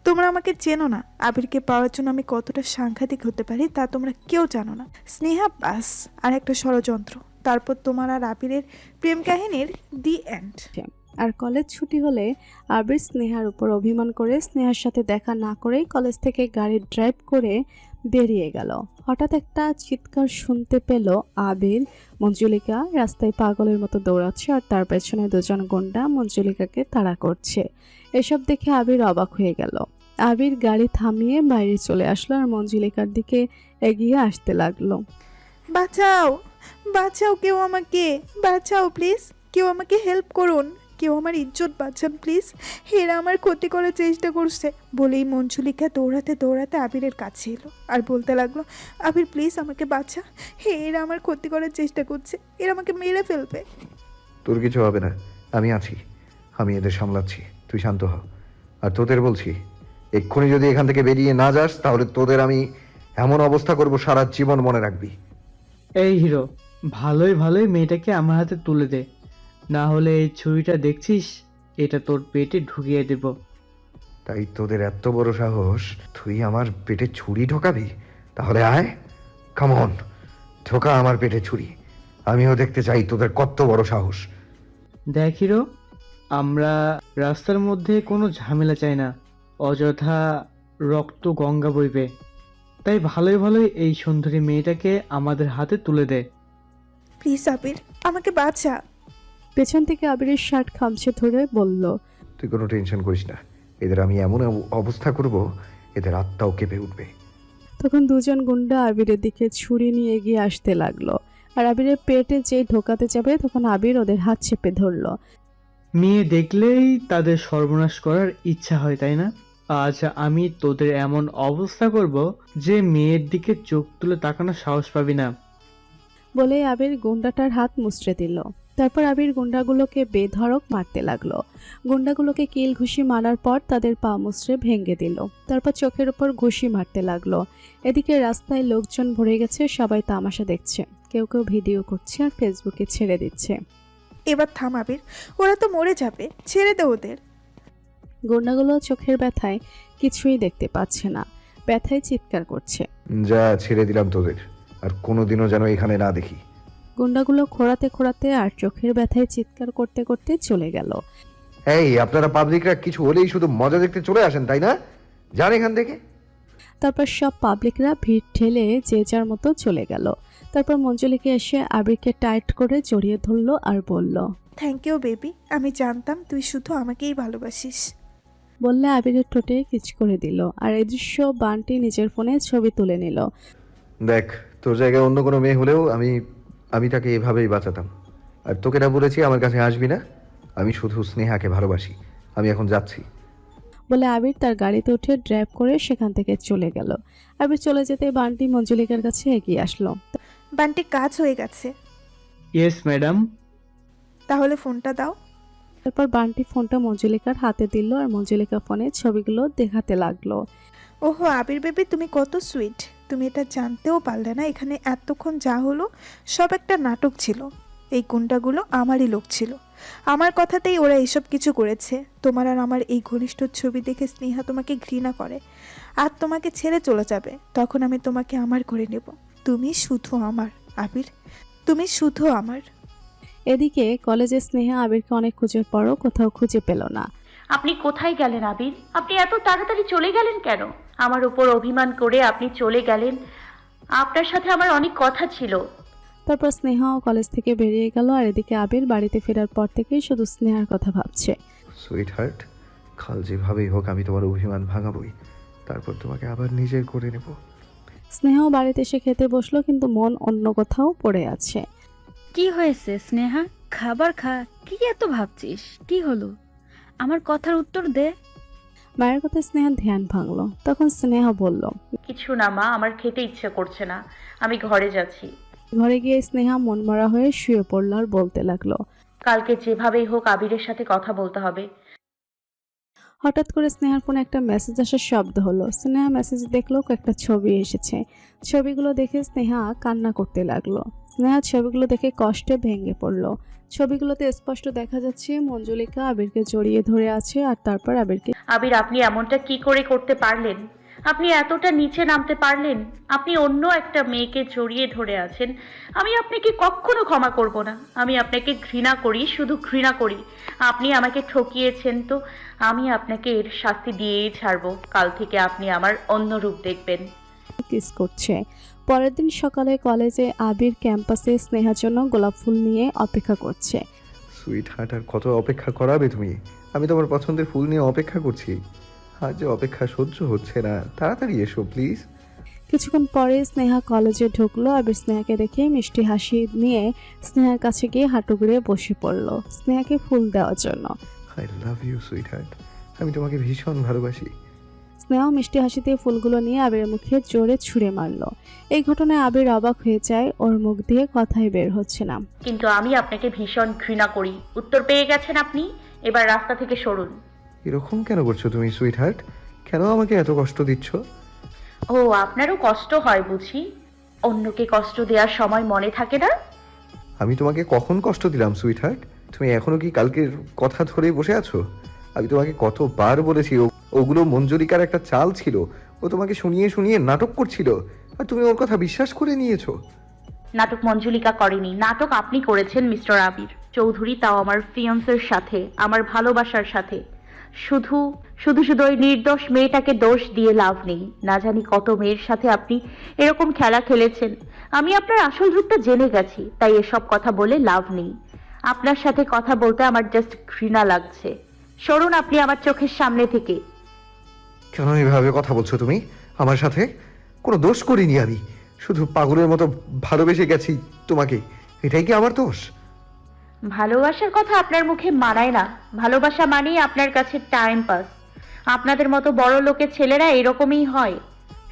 তোমরা আমাকে চেনো না, আবিরকে পাওয়ার জন্য আমি কতটা সাংঘাতিক হতে পারি তা তোমরা কেউ জানো না। স্নেহা বাস আর একটা ষড়যন্ত্র, তারপর তোমার আর আবিরের প্রেম কাহিনীর দি এন্ড। আর কলেজ ছুটি হলে আবির স্নেহার উপর অভিমান করে স্নেহার সাথে দেখা না করেই কলেজ থেকে গাড়ি ড্রাইভ করে বেরিয়ে গেল। হঠাৎ একটা চিৎকার শুনতে পেল আবির। মঞ্জুলিকা রাস্তায় পাগলের মতো দৌড়াচ্ছে, আর তার পেছনে দুজন গুন্ডা মঞ্জুলিকাকে তাড়া করছে। এসব দেখে আবির অবাক হয়ে গেল। আবির গাড়ি থামিয়ে বাইরে চলে আসলো, আর মঞ্জুলিকার দিকে এগিয়ে আসতে লাগলো। বাঁচাও, বাঁচাও, কেউ আমাকে বাঁচাও প্লিজ, কেউ আমাকে হেল্প করুন, কেউ আমার ইজ্জত বাঁচান প্লিজ, এরা আমার ক্ষতি করার চেষ্টা করছে। বলেই মঞ্জুলিকা দৌড়াতে দৌড়াতে আবিরের কাছে এলো আর বলতে লাগলো, আবির প্লিজ আমাকে বাঁচা, এরা আমার ক্ষতি করার চেষ্টা করছে, এরা আমাকে মেরে ফেলবে। তোর কিছু হবে না, আমি আছি, আমি এদের সামলাচ্ছি, তুই শান্ত হ। আর তোদের বলছি, এক্ষুনি যদি এখান থেকে বেরিয়ে না যাস তাহলে তোদের আমি এমন অবস্থা করব সারা জীবন মনে রাখবি। এই হিরো, ভালোই ভালোই মেয়েটাকে আমার হাতে তুলে দে, না হলে এই ছুরিটা দেখছিস এটা তোর পেটে ঢুকিয়ে দেব। তাই তোদের এত বড় সাহস, তুই আমার পেটে ছুরি ঢোকাবি? তাহলে আয়, কাম অন, ঢোকা আমার পেটে ছুরি, আমিও দেখতে চাই তোদের কত বড় সাহস। দেখ হিরো, আমরা রাস্তার মধ্যে কোনো ঝামেলা চাই না, অযথা রক্ত গঙ্গা বইবে। তাই ভালোই ভালোই এই সুন্দরী মেয়েটাকে আমাদের হাতে তুলে দে। প্লিজ আবির, আমাকে বাঁচা। পেছন থেকে আবিরের শার্ট খামছে ধরে বলল, তুই কোনো টেনশন করিস না, এদের আমি এমন অবস্থা করব এদের আত্মাও কেঁপে উঠবে। তখন দুজন গুন্ডা আবিরের দিকে ছুরি নিয়ে এগিয়ে আসতে লাগলো, আর আবিরের পেটে যে ঢোকাতে যাবে তখন আবির ওদের হাত চেপে ধরলো। মেয়ে দেখলেই তাদের সর্বনাশ করার ইচ্ছা হয়, তাই না? আজ আমি তোদের এমন অবস্থা করব যে মেয়ের দিকে চোখ তুলে তাকানোর সাহস পাবি না। বলে আবির গুন্ডাটার হাত মুচড়ে দিল। তারপর আবির গুন্ডাগুলোকে বেধড়ক মারতে লাগলো। গুন্ডাগুলোকে কিল ঘুষি মারার পর তাদের পা মুচড়ে ভেঙে দিল। তারপর চোখের উপর ঘুষি মারতে লাগলো। এদিকে রাস্তায় লোকজন ভরে গেছে, সবাই তামাশা দেখছে, কেউ কেউ ভিডিও করছে আর ফেসবুকে ছেড়ে দিচ্ছে। এবার থাম আবির, ওরা তো মরে যাবে, ছেড়ে দে ওদের। গুন্ডাগুলো চোখের ব্যথায় কিছুই দেখতে পাচ্ছে না, ব্যথায় চিৎকার করছে। যা, ছেড়ে দিলাম তোদের, আর কোনোদিনও যেন এখানে না দেখি। গুন্ডাগুলো খোঁড়াতে খোঁড়াতে আর চোখের ব্যথায় চিৎকার করতে করতে চলে গেল। এই, আপনারা পাবলিকরা কিছু হলেই শুধু মজা দেখতে চলে আসেন, তাই না? যান এখান থেকে। তারপর সব পাবলিকরা ভিড় ঠেলে যে যার মতো চলে গেল। তারপর মঞ্জুলিকে এসে আবিরকে টাইট করে জড়িয়ে ধরলো আর বলল, থ্যাংক ইউ বেবি, আমি জানতাম তুই শুধু আমাকেই ভালোবাসিস। বললে আবিরের ঠোঁটে কিচ করে দিল। আর এই দৃশ্য বান্টি নিজের ফোনে ছবি তুলে নিল। দেখ, তোর জায়গায় অন্য কোনো মেয়ে হলেও আমি তাকে এভাবেই বাঁচাতাম। আর তোকে না বলেছি আমার কাছে আসবি না? আমি শুধু স্নেহাকে ভালোবাসি। আমি এখন যাচ্ছি। বলে আবির তার গাড়িতে উঠে ড্রাইভ করে সেখান থেকে চলে গেল। আবির চলে যেতে বান্টি মঞ্জুলিকার কাছে এগিয়ে আসলো। বান্টি, কাজ হয়ে গেছে। Yes madam. তাহলে ফোনটা দাও। তারপর বান্টি ফোনটা মঞ্জুলিকার হাতে দিল আর মঞ্জুলিকা ফোনে ছবিগুলো দেখাতে লাগলো। ওহো আবির বেবি, তুমি কত সুইট। তুমি এটা জানতেও পারলে না এখানে এতক্ষণ যা হলো সব একটা নাটক ছিল। এই গুন্ডাগুলো আমারই লোক ছিল, আমার কথাতেই ওরা এসব কিছু করেছে। তোমার আর আমার এই ঘনিষ্ঠ ছবি দেখে স্নেহা তোমাকে ঘৃণা করে আর তোমাকে ছেড়ে চলে যাবে। তখন আমি তোমাকে আমার করে নেব। তুমি শুধু আমার আবির, তুমি শুধু আমার। এদিকে কলেজে স্নেহা আবিরকে অনেক খোঁজার পরও কোথাও খুঁজে পেল না। আপনি কোথায় গেলেন আবির? আপনি এত তাড়াতাড়ি চলে গেলেন কেন? আমার উপর অভিমান করে আপনি চলে গেলেন। আপনার সাথে আমার অনেক কথা ছিল। তারপর স্নেহাও কলেজ থেকে বেরিয়ে গেল। আর এদিকে আবির বাড়িতে ফেরার পর থেকেই শুধু স্নেহার কথা ভাবছে। সুইট হার্ট, কাল যেভাবেই হোক আমি তোমার অভিমান ভাঙাবই, তারপর তোমাকে আবার নিজের করে নেব। স্নেহাও বাড়িতে এসে খেতে বসলো, কিন্তু মন অন্য কোথাও পড়ে আছে। কি হয়েছে স্নেহা? খাবার খা। কি এত ভাবছিস? কি হলো? আমার কথার উত্তর দে। মায়ের কথা স্নেহা ধ্যান ভাঙলো। তখন স্নেহা বলল, কিছু না মা, আমার খেতে ইচ্ছে করছে না, আমি ঘরে যাচ্ছি। ঘরে গিয়ে স্নেহা মনমরা হয়ে শুয়ে পড়ল আর বলতে লাগলো, কালকে যেভাবেই হোক আবিরের সাথে কথা বলতে হবে। হঠাৎ করে স্নেহার ফোনে একটা মেসেজ আসার শব্দ হলো। স্নেহা মেসেজ দেখলো কয়েকটা ছবি এসেছে। ছবিগুলো দেখে স্নেহা কান্না করতে লাগলো। স্নেহা ছবিগুলো দেখে কষ্টে ভেঙে পড়লো। ছবিগুলোতে স্পষ্ট দেখা যাচ্ছে মঞ্জুলিকা আবিরকে জড়িয়ে ধরে আছে আর তারপর আবিরকে। আবির, আপনি এমনটা কি করে করতে পারলেন? আপনি এতটা নিচে নামতে পারলেন? আপনি অন্য একটা মেয়েকে জড়িয়ে ধরে আছেন। আমি আপনাকে কখনো ক্ষমা করব না। আমি আপনাকে ঘৃণা করি, শুধু ঘৃণা করি। আপনি আমাকে ঠকিয়েছেন, তো আমি আপনাকে এর শাস্তি দিয়েই ছাড়বো। কাল থেকে আপনি আমার অন্য রূপ দেখবেন। কিস করছে। পরের দিন সকালে কলেজে আবির ক্যাম্পাসে স্নেহার জন্য গোলাপ ফুল নিয়ে অপেক্ষা করছে। সুইট হার্ট, আর কত অপেক্ষা করাবে তুমি? আমি তোমার পছন্দের ফুল নিয়ে অপেক্ষা করছি। আজ যে অপেক্ষা সহ্য হচ্ছে না, তাড়াতাড়ি এসো প্লিজ। কিছুক্ষণ পরে স্নেহা কলেজে ঢুকলো। আবির স্নেহাকে দেখে মিষ্টি হাসি নিয়ে স্নেহার কাছে গিয়ে হাঁটু গেড়ে বসে পড়লো স্নেহাকে ফুল দেওয়ার জন্য। I love you sweetheart, আমি তোমাকে ভীষণ ভালোবাসি। স্নেহা মিষ্টি হাসি দিয়ে ফুলগুলো নিয়ে আবিরের মুখে জোরে ছুঁড়ে মারলো। এই ঘটনায় আবির অবাক হয়ে যায়, ওর মুখ দিয়ে কথাই বের হচ্ছে না। কিন্তু আমি আপনাকে ভীষণ ঘৃণা করি। উত্তর পেয়ে গেছেন আপনি, এবার রাস্তা থেকে সরুন। এরকম কেন করছো তুমি সুইট হার্ট? কেন আমাকে এত কষ্ট দিচ্ছ? ও, আপনারও কষ্ট হয় বুঝি? অন্যকে কষ্ট দেওয়ার সময় মনে থাকে না? আমি তোমাকে কখন কষ্ট দিলাম সুইট হার্ট? তুমি এখনো কি কালকের কথা ধরেই বসে আছো? আমি তোমাকে কতবার বলেছি ওগুলো মঞ্জুরিকার একটা চাল ছিল। ও তোমাকে শুনিয়ে শুনিয়ে নাটক করছিল, আর তুমি ওর কথা বিশ্বাস করে নিয়েছো। নাটক মঞ্জুলিকা করেনি, নাটক আপনি করেছেন মিস্টার আবির চৌধুরী, তাও আমার ফিয়ান্সের সাথে, আমার ভালোবাসার সাথে। শুধু শুধু শুধু ওই নির্দোষ মেয়েটাকে দোষ দিয়ে লাভ নেই। না জানি কত মেয়ের সাথে আপনি এরকম খেলা খেলেছেন। আমি আপনার আসল রূপটা জেনে গেছি, তাই এসব কথা বলে লাভ নেই। আপনার সাথে কথা বলতে আমার জাস্ট ঘৃণা লাগছে। সরুন আপনি আমার চোখের সামনে থেকে। কেন এভাবে কথা বলছো তুমি আমার সাথে? কোনো দোষ করিনি আমি, শুধু পাগলের মতো ভালোবেসে গেছি তোমাকে। এটাই কি আমার দোষ? ভালোবাসার কথা আপনার মুখে মানায় না। ভালোবাসা মানেই আপনার কাছে টাইম পাস। আপনাদের মতো বড় লোকের ছেলেরা এরকমই হয়।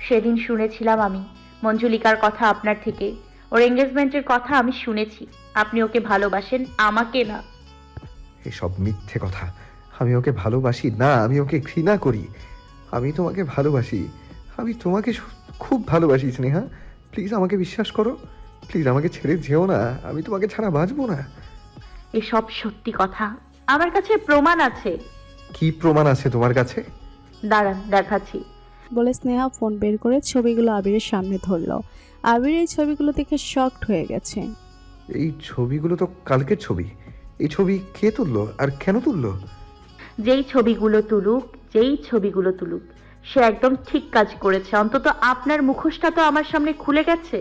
সেদিন শুনেছিলাম আমি মঞ্জুলিকার কথা আপনার থেকে। ওর এঙ্গেজমেন্টের কথা আমি শুনেছি। আপনি ওকে ভালোবাসেন, আমাকে না। এসব মিথ্যে কথা। আমি ওকে ভালোবাসি না, আমি ওকে ঘৃণা করি। আমি তোমাকে ভালোবাসি, আমি তোমাকে খুব ভালোবাসি স্নেহা। প্লিজ আমাকে বিশ্বাস করো, প্লিজ আমাকে ছেড়ে যেও না, আমি তোমাকে ছাড়া বাঁচবো না। এসব সত্যি কথা, আমার কাছে প্রমাণ আছে। কি প্রমাণ আছে তোমার কাছে? দাঁড়ান, দেখাচ্ছি। বলে স্নেহা ফোন বের করে ছবিগুলো আবিরের সামনে ধরলো। আবির এই ছবিগুলো দেখে শকড হয়ে গেছে। এই ছবিগুলো তো কালকের ছবি। এই ছবি কে তুললো আর কেন তুললো? যেই ছবিগুলো তুলুক, সে একদম ঠিক কাজ করেছে। অন্তত আপনার মুখোশটা তো আমার সামনে খুলে গেছে।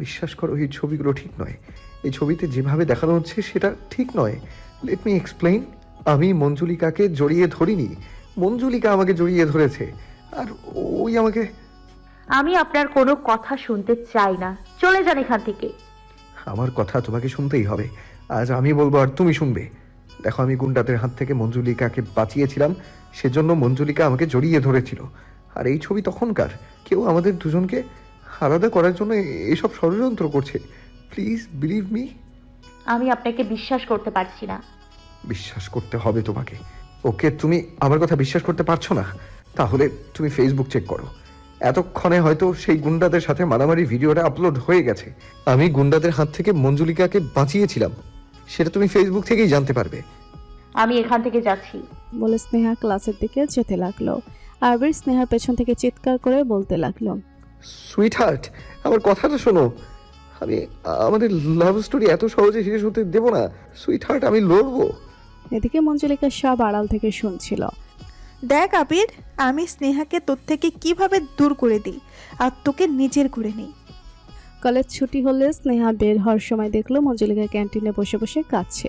বিশ্বাস করো, এই ছবিগুলো ঠিক নয়। এই ছবিতে যেভাবে দেখানো হচ্ছে সেটা ঠিক নয়। Let me explain. আমি মঞ্জুলিকাকে জড়িয়ে ধরিনি, মঞ্জুলিকা আমাকে জড়িয়ে ধরেছে। আর ওই আমাকে... আমি আপনার কোনো কথা শুনতে চাই না, চলে যান এখান থেকে। আমার কথা তোমাকে শুনতেই হবে। আজ আমি বলবো আর তুমি শুনবে। দেখো, আমি গুন্ডাদের হাত থেকে মঞ্জুলিকাকে বাঁচিয়েছিলাম, সেজন্য মঞ্জুলিকা আমাকে জড়িয়ে ধরেছিল। আর এই ছবি তখনকার। কেউ আমাদের দুজনকে আলাদা করার জন্য এসব ষড়যন্ত্র করছে। Please believe me. আমি আপনাকে বিশ্বাস করতে পারছি না। বিশ্বাস করতে হবে তোমাকে। ওকে, তুমি আমার কথা বিশ্বাস করতে পারছো না? তাহলে তুমি ফেসবুক চেক করো। এতক্ষণে হয়তো সেই গুন্ডাদের সাথে মারামারি ভিডিওটা আপলোড হয়ে গেছে। আমি গুন্ডাদের হাত থেকে মঞ্জুলিকাকে বাঁচিয়েছিলাম, সেটা তুমি ফেসবুক থেকেই জানতে পারবে। আমি এখান থেকে যাচ্ছি। বলে স্নেহা ক্লাসের দিকে যেতে লাগলো। আবির স্নেহার পেছন থেকে চিৎকার করে বলতে লাগলো, সুইট হার্ট, আমার কথাটা শোনো। আমি আমাদের লাভ স্টোরি এত সহজে শেষ হতে দেবো না। সুইট হার্ট, আমি লড়বো। এদিকে মঞ্জুলিকা সব আড়াল থেকে শুনছিল। দেখ আবির, আমি স্নেহাকে তোর থেকে কিভাবে দূর করে দিই আর তোকে নিজের করে নিই। কলেজ ছুটি হলে স্নেহা বের হওয়ার সময় দেখলো মঞ্জুলিকা ক্যান্টিনে বসে বসে কাঁদছে।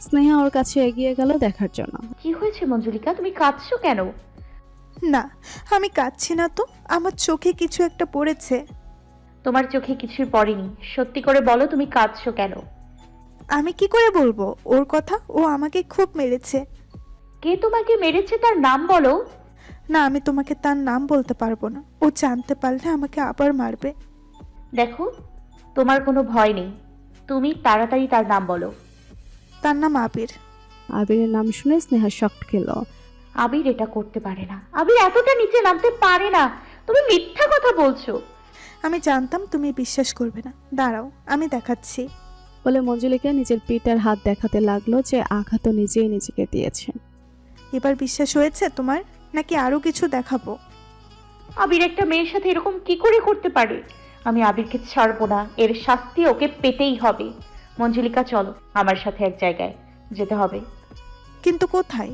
স্নেহা ওর কাছে এগিয়ে গেল দেখার জন্য। কি হয়েছে মঞ্জুলিকা, তুমি কাঁদছো কেন? না, আমি কাঁদছি না তো, আমার চোখে কিছু একটা পড়েছে। তোমার চোখে কিছুই পড়েনি, সত্যি করে বলো তুমি কাঁদছো কেন? আমি কি করে বলবো ওর কথা? ও আমাকে খুব মেরেছে। কে তোমাকে মেরেছে তার নাম বলো। না, আমি তোমাকে তার নাম বলতে পারবো না। ও জানতে পারলে আমাকে আবার মারবে। দেখো, তোমার কোনো ভয় নেই, তুমি তাড়াতাড়ি তার নাম বলো। তার নাম আবির। আবিরের নাম শুনে স্নেহা শকড খেলো। আবির এটা করতে পারে না, আবির এতটা নিচে নামতে পারে না। তুমি মিথ্যা কথা বলছো। আমি জানতাম তুমি বিশ্বাস করবে না। দাঁড়াও, আমি দেখাচ্ছি। বলে মঞ্জুলিকা নিজের পিঠ আর হাত দেখাতে লাগলো যে আঘাত নিজেই নিজেকে দিয়েছে। এবার বিশ্বাস হয়েছে তোমার, নাকি আরো কিছু দেখাবো? আবির একটা মেয়ের সাথে এরকম কি করে করতে পারে? আমি আবিরকে ছাড়বো না, এর শাস্তি ওকে পেতেই হবে। মঞ্জুলিকা চলো, আমার সাথে এক জায়গায় যেতে হবে। কিন্তু কোথায়?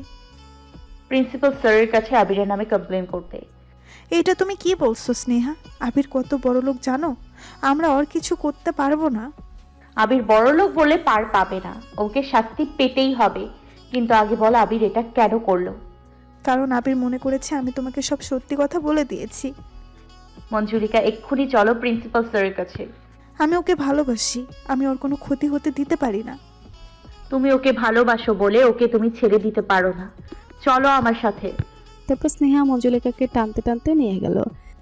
প্রিন্সিপাল স্যারের কাছে আবিরের নামে কমপ্লেন করতে। এটা তুমি কি বলছো স্নেহা? আবির কত বড় লোক জানো? আমরা ওর কিছু করতে পারবো না। আবির বড়লোক বলে পার পাবে না, ওকে শাস্তি পেতেই হবে। কিন্তু আগে বলো আবির এটা কেন করলো? কারণ আবির মনে করেছে আমি তোমাকে সব সত্যি কথা বলে দিয়েছি। মঞ্জুলিকা, এক্ষুনি চলো প্রিন্সিপাল স্যারের কাছে। আমি ওকে ভালোবাসি, আমি ওর কোনো ক্ষতি হতে দিতে পারি না। তুমি ওকে ভালোবাসো বলে ওকে তুমি ছেড়ে দিতে পারো না। চলো আমার সাথে। তারপর স্নেহা মঞ্জুলিকাকে টানতে টানতে নিয়ে গেল।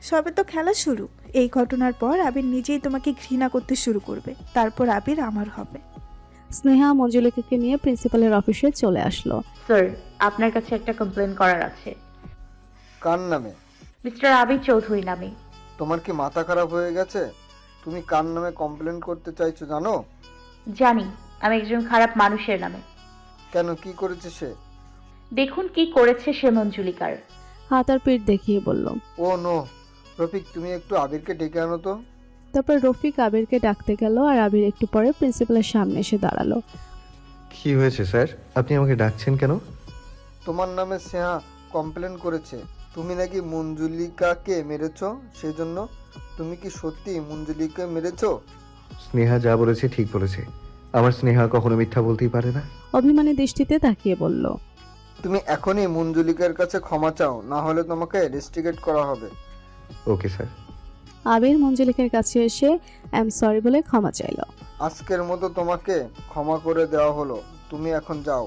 সবে তো খেলা শুরু। এই ঘটনার পর আবির নিজেই তোমাকে ঘৃণা করতে শুরু করবে, তারপর আবির আমার হবে। স্নেহা মঞ্জুলিকাকে নিয়ে প্রিন্সিপালের অফিসে চলে আসলো। স্যার, আপনার কাছে একটা কমপ্লেন করার আছে। কার নামে? মিস্টার আবির চৌধুরী নামে। তোমার কি মাথা খারাপ হয়ে গেছে? তুমি কার নামে কমপ্লেন করতে চাইছো জানো? জানি, আমি একজন খারাপ মানুষের নামে। কেন, কি করেছে সে? দেখুন কি করেছে সে মঞ্জুলিকার। হাত আর পিঠ দেখিয়ে বলল। ও নো, রফিক তুমি একটু আবিরকে ডেকে আনো তো। তারপর রফিক আবিরকে ডাকতে গেল আর আবির একটু পরে প্রিন্সিপালের সামনে এসে দাঁড়ালো। কি হয়েছে স্যার, আপনি আমাকে ডাকছেন কেন? তোমার নামে স্নেহা কমপ্লেন করেছে তুমি নাকি মঞ্জুলিকাকে মেরেছো। সেজন্য তুমি কি সত্যি মঞ্জুলিকে মেরেছো? স্নেহা যা বলেছে ঠিক বলেছে। আমার স্নেহা কখনো মিথ্যা বলতেই পারে না। অভিমানী দৃষ্টিতে তাকিয়ে বলল, তুমি এখনই মঞ্জুলিকার কাছে ক্ষমা চাও, না হলে তোমাকে রেস্ট্রিকেট করা হবে। Okay sir. আবির মঞ্জুলিকার কাছে এসে আই এম সরি বলে ক্ষমা চাইল। আজকের মতো তোমাকে ক্ষমা করে দেওয়া হলো, তুমি এখন যাও।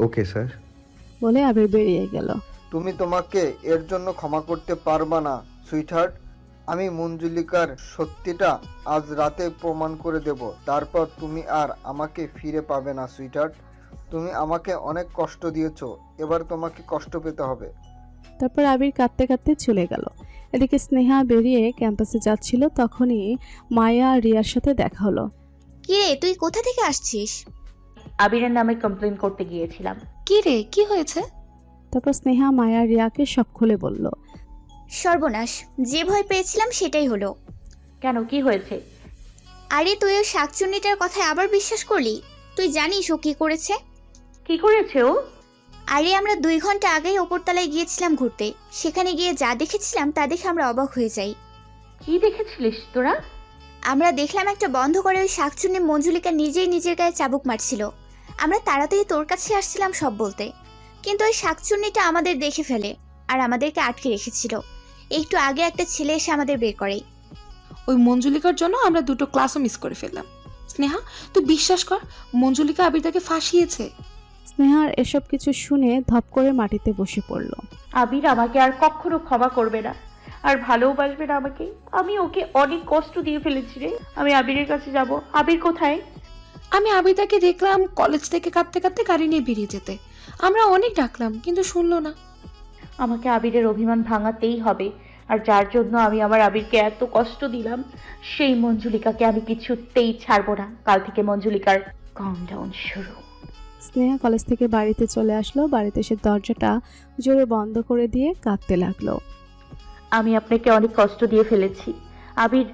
Okay sir. বলে আবির বেরিয়ে গেল। তুমি তোমাকে এর জন্য ক্ষমা করতে পারবা না সুইটহার্ট। আমি মঞ্জুলিকার সত্যিটা আজ রাতে প্রমাণ করে দেব, তারপর তুমি আর আমাকে ফিরে পাবে না সুইটহার্ট। তুমি আমাকে অনেক কষ্ট দিয়েছো, এবার তোমাকে কষ্ট পেতে হবে। তারপর আবির কাঁদতে কাঁদতে চলে গেল। এদিকে স্নেহা বেরিয়ে ক্যাম্পাসে যাচ্ছিল, তখনই মায়া আর রিয়ার সাথে দেখা হলো। কি রে, তুই কোথা থেকে আসছিস? আবিরের নামে কমপ্লেন করতে গিয়েছিলাম। কি রে, কি হয়েছে? তারপর স্নেহা মায়া আর রিয়াকে সব খুলে বলল। সর্বনাশ, যে ভয় পেয়েছিলাম সেটাই হলো। কেন, কি হয়েছে? আরে তুই ওই শাকচুন্নিটার কথায় আবার বিশ্বাস করলি? তুই জানিস ও কি করেছে? কি করেছে ও? আরে আমরা 2 ঘন্টা আগেই ওপরতলায় গিয়েছিলাম ঘুরতে, সেখানে গিয়ে যা দেখেছিলাম তা দেখে আমরা অবাক হয়ে যাই। কি দেখেছিলিস তোরা? আমরা দেখলাম একটা বন্ধ করে ওই শাকচুন্নি মঞ্জুলিকা নিজেই নিজের গায়ে চাবুক মারছিল। আমরা তাড়াতাড়ি তোর কাছে আসছিলাম সব বলতে, কিন্তু ওই শাকচুন্নিটা আমাদের দেখে ফেলে আর আমাদেরকে আটকে রেখেছিল। একটু আগে একটা ছেলে এসে আমাদের বের করে। ওই মঞ্জুলিকার জন্য আমরা 2টো ক্লাসও মিস করে ফেললাম। স্নেহা, তুই বিশ্বাস কর, মঞ্জুলিকা আবিরদাকে ফাঁসিয়েছে। স্নেহার এসব কিছু শুনে ধপ করে মাটিতে বসে পড়ল। আবির আমাকে আর কখনো ক্ষমা করবে না, আর ভালোবাসবে না আমাকে। আমি ওকে অনেক কষ্ট দিয়ে ফেলেছি রে। আমি আবিরের কাছে যাব। আবির কোথায়? আমি আবিরদাকে দেখলাম কলেজ থেকে কাঁদতে কাঁদতে গাড়ি নিয়ে বেরিয়ে যেতে। আমরা অনেক ডাকলাম কিন্তু শুনলো না। আমাকে আবিরের অভিমান ভাঙাতেই হবে, আর যার জন্য আমি আমার আবিরকে এত কষ্ট দিলাম সেই মঞ্জুলিকাকে আমি কিছুতেই ছাড়বো না। কাল থেকে মঞ্জুলিকার কাউন্টডাউন শুরু। স্নেহা কলেজ থেকে বাড়িতে চলে আসলো। বাড়িতে এসে দরজাটা জোরে বন্ধ করে দিয়ে কাঁদতে লাগলো। আমি আপনাকে অনেক কষ্ট দিয়ে ফেলেছি আবির,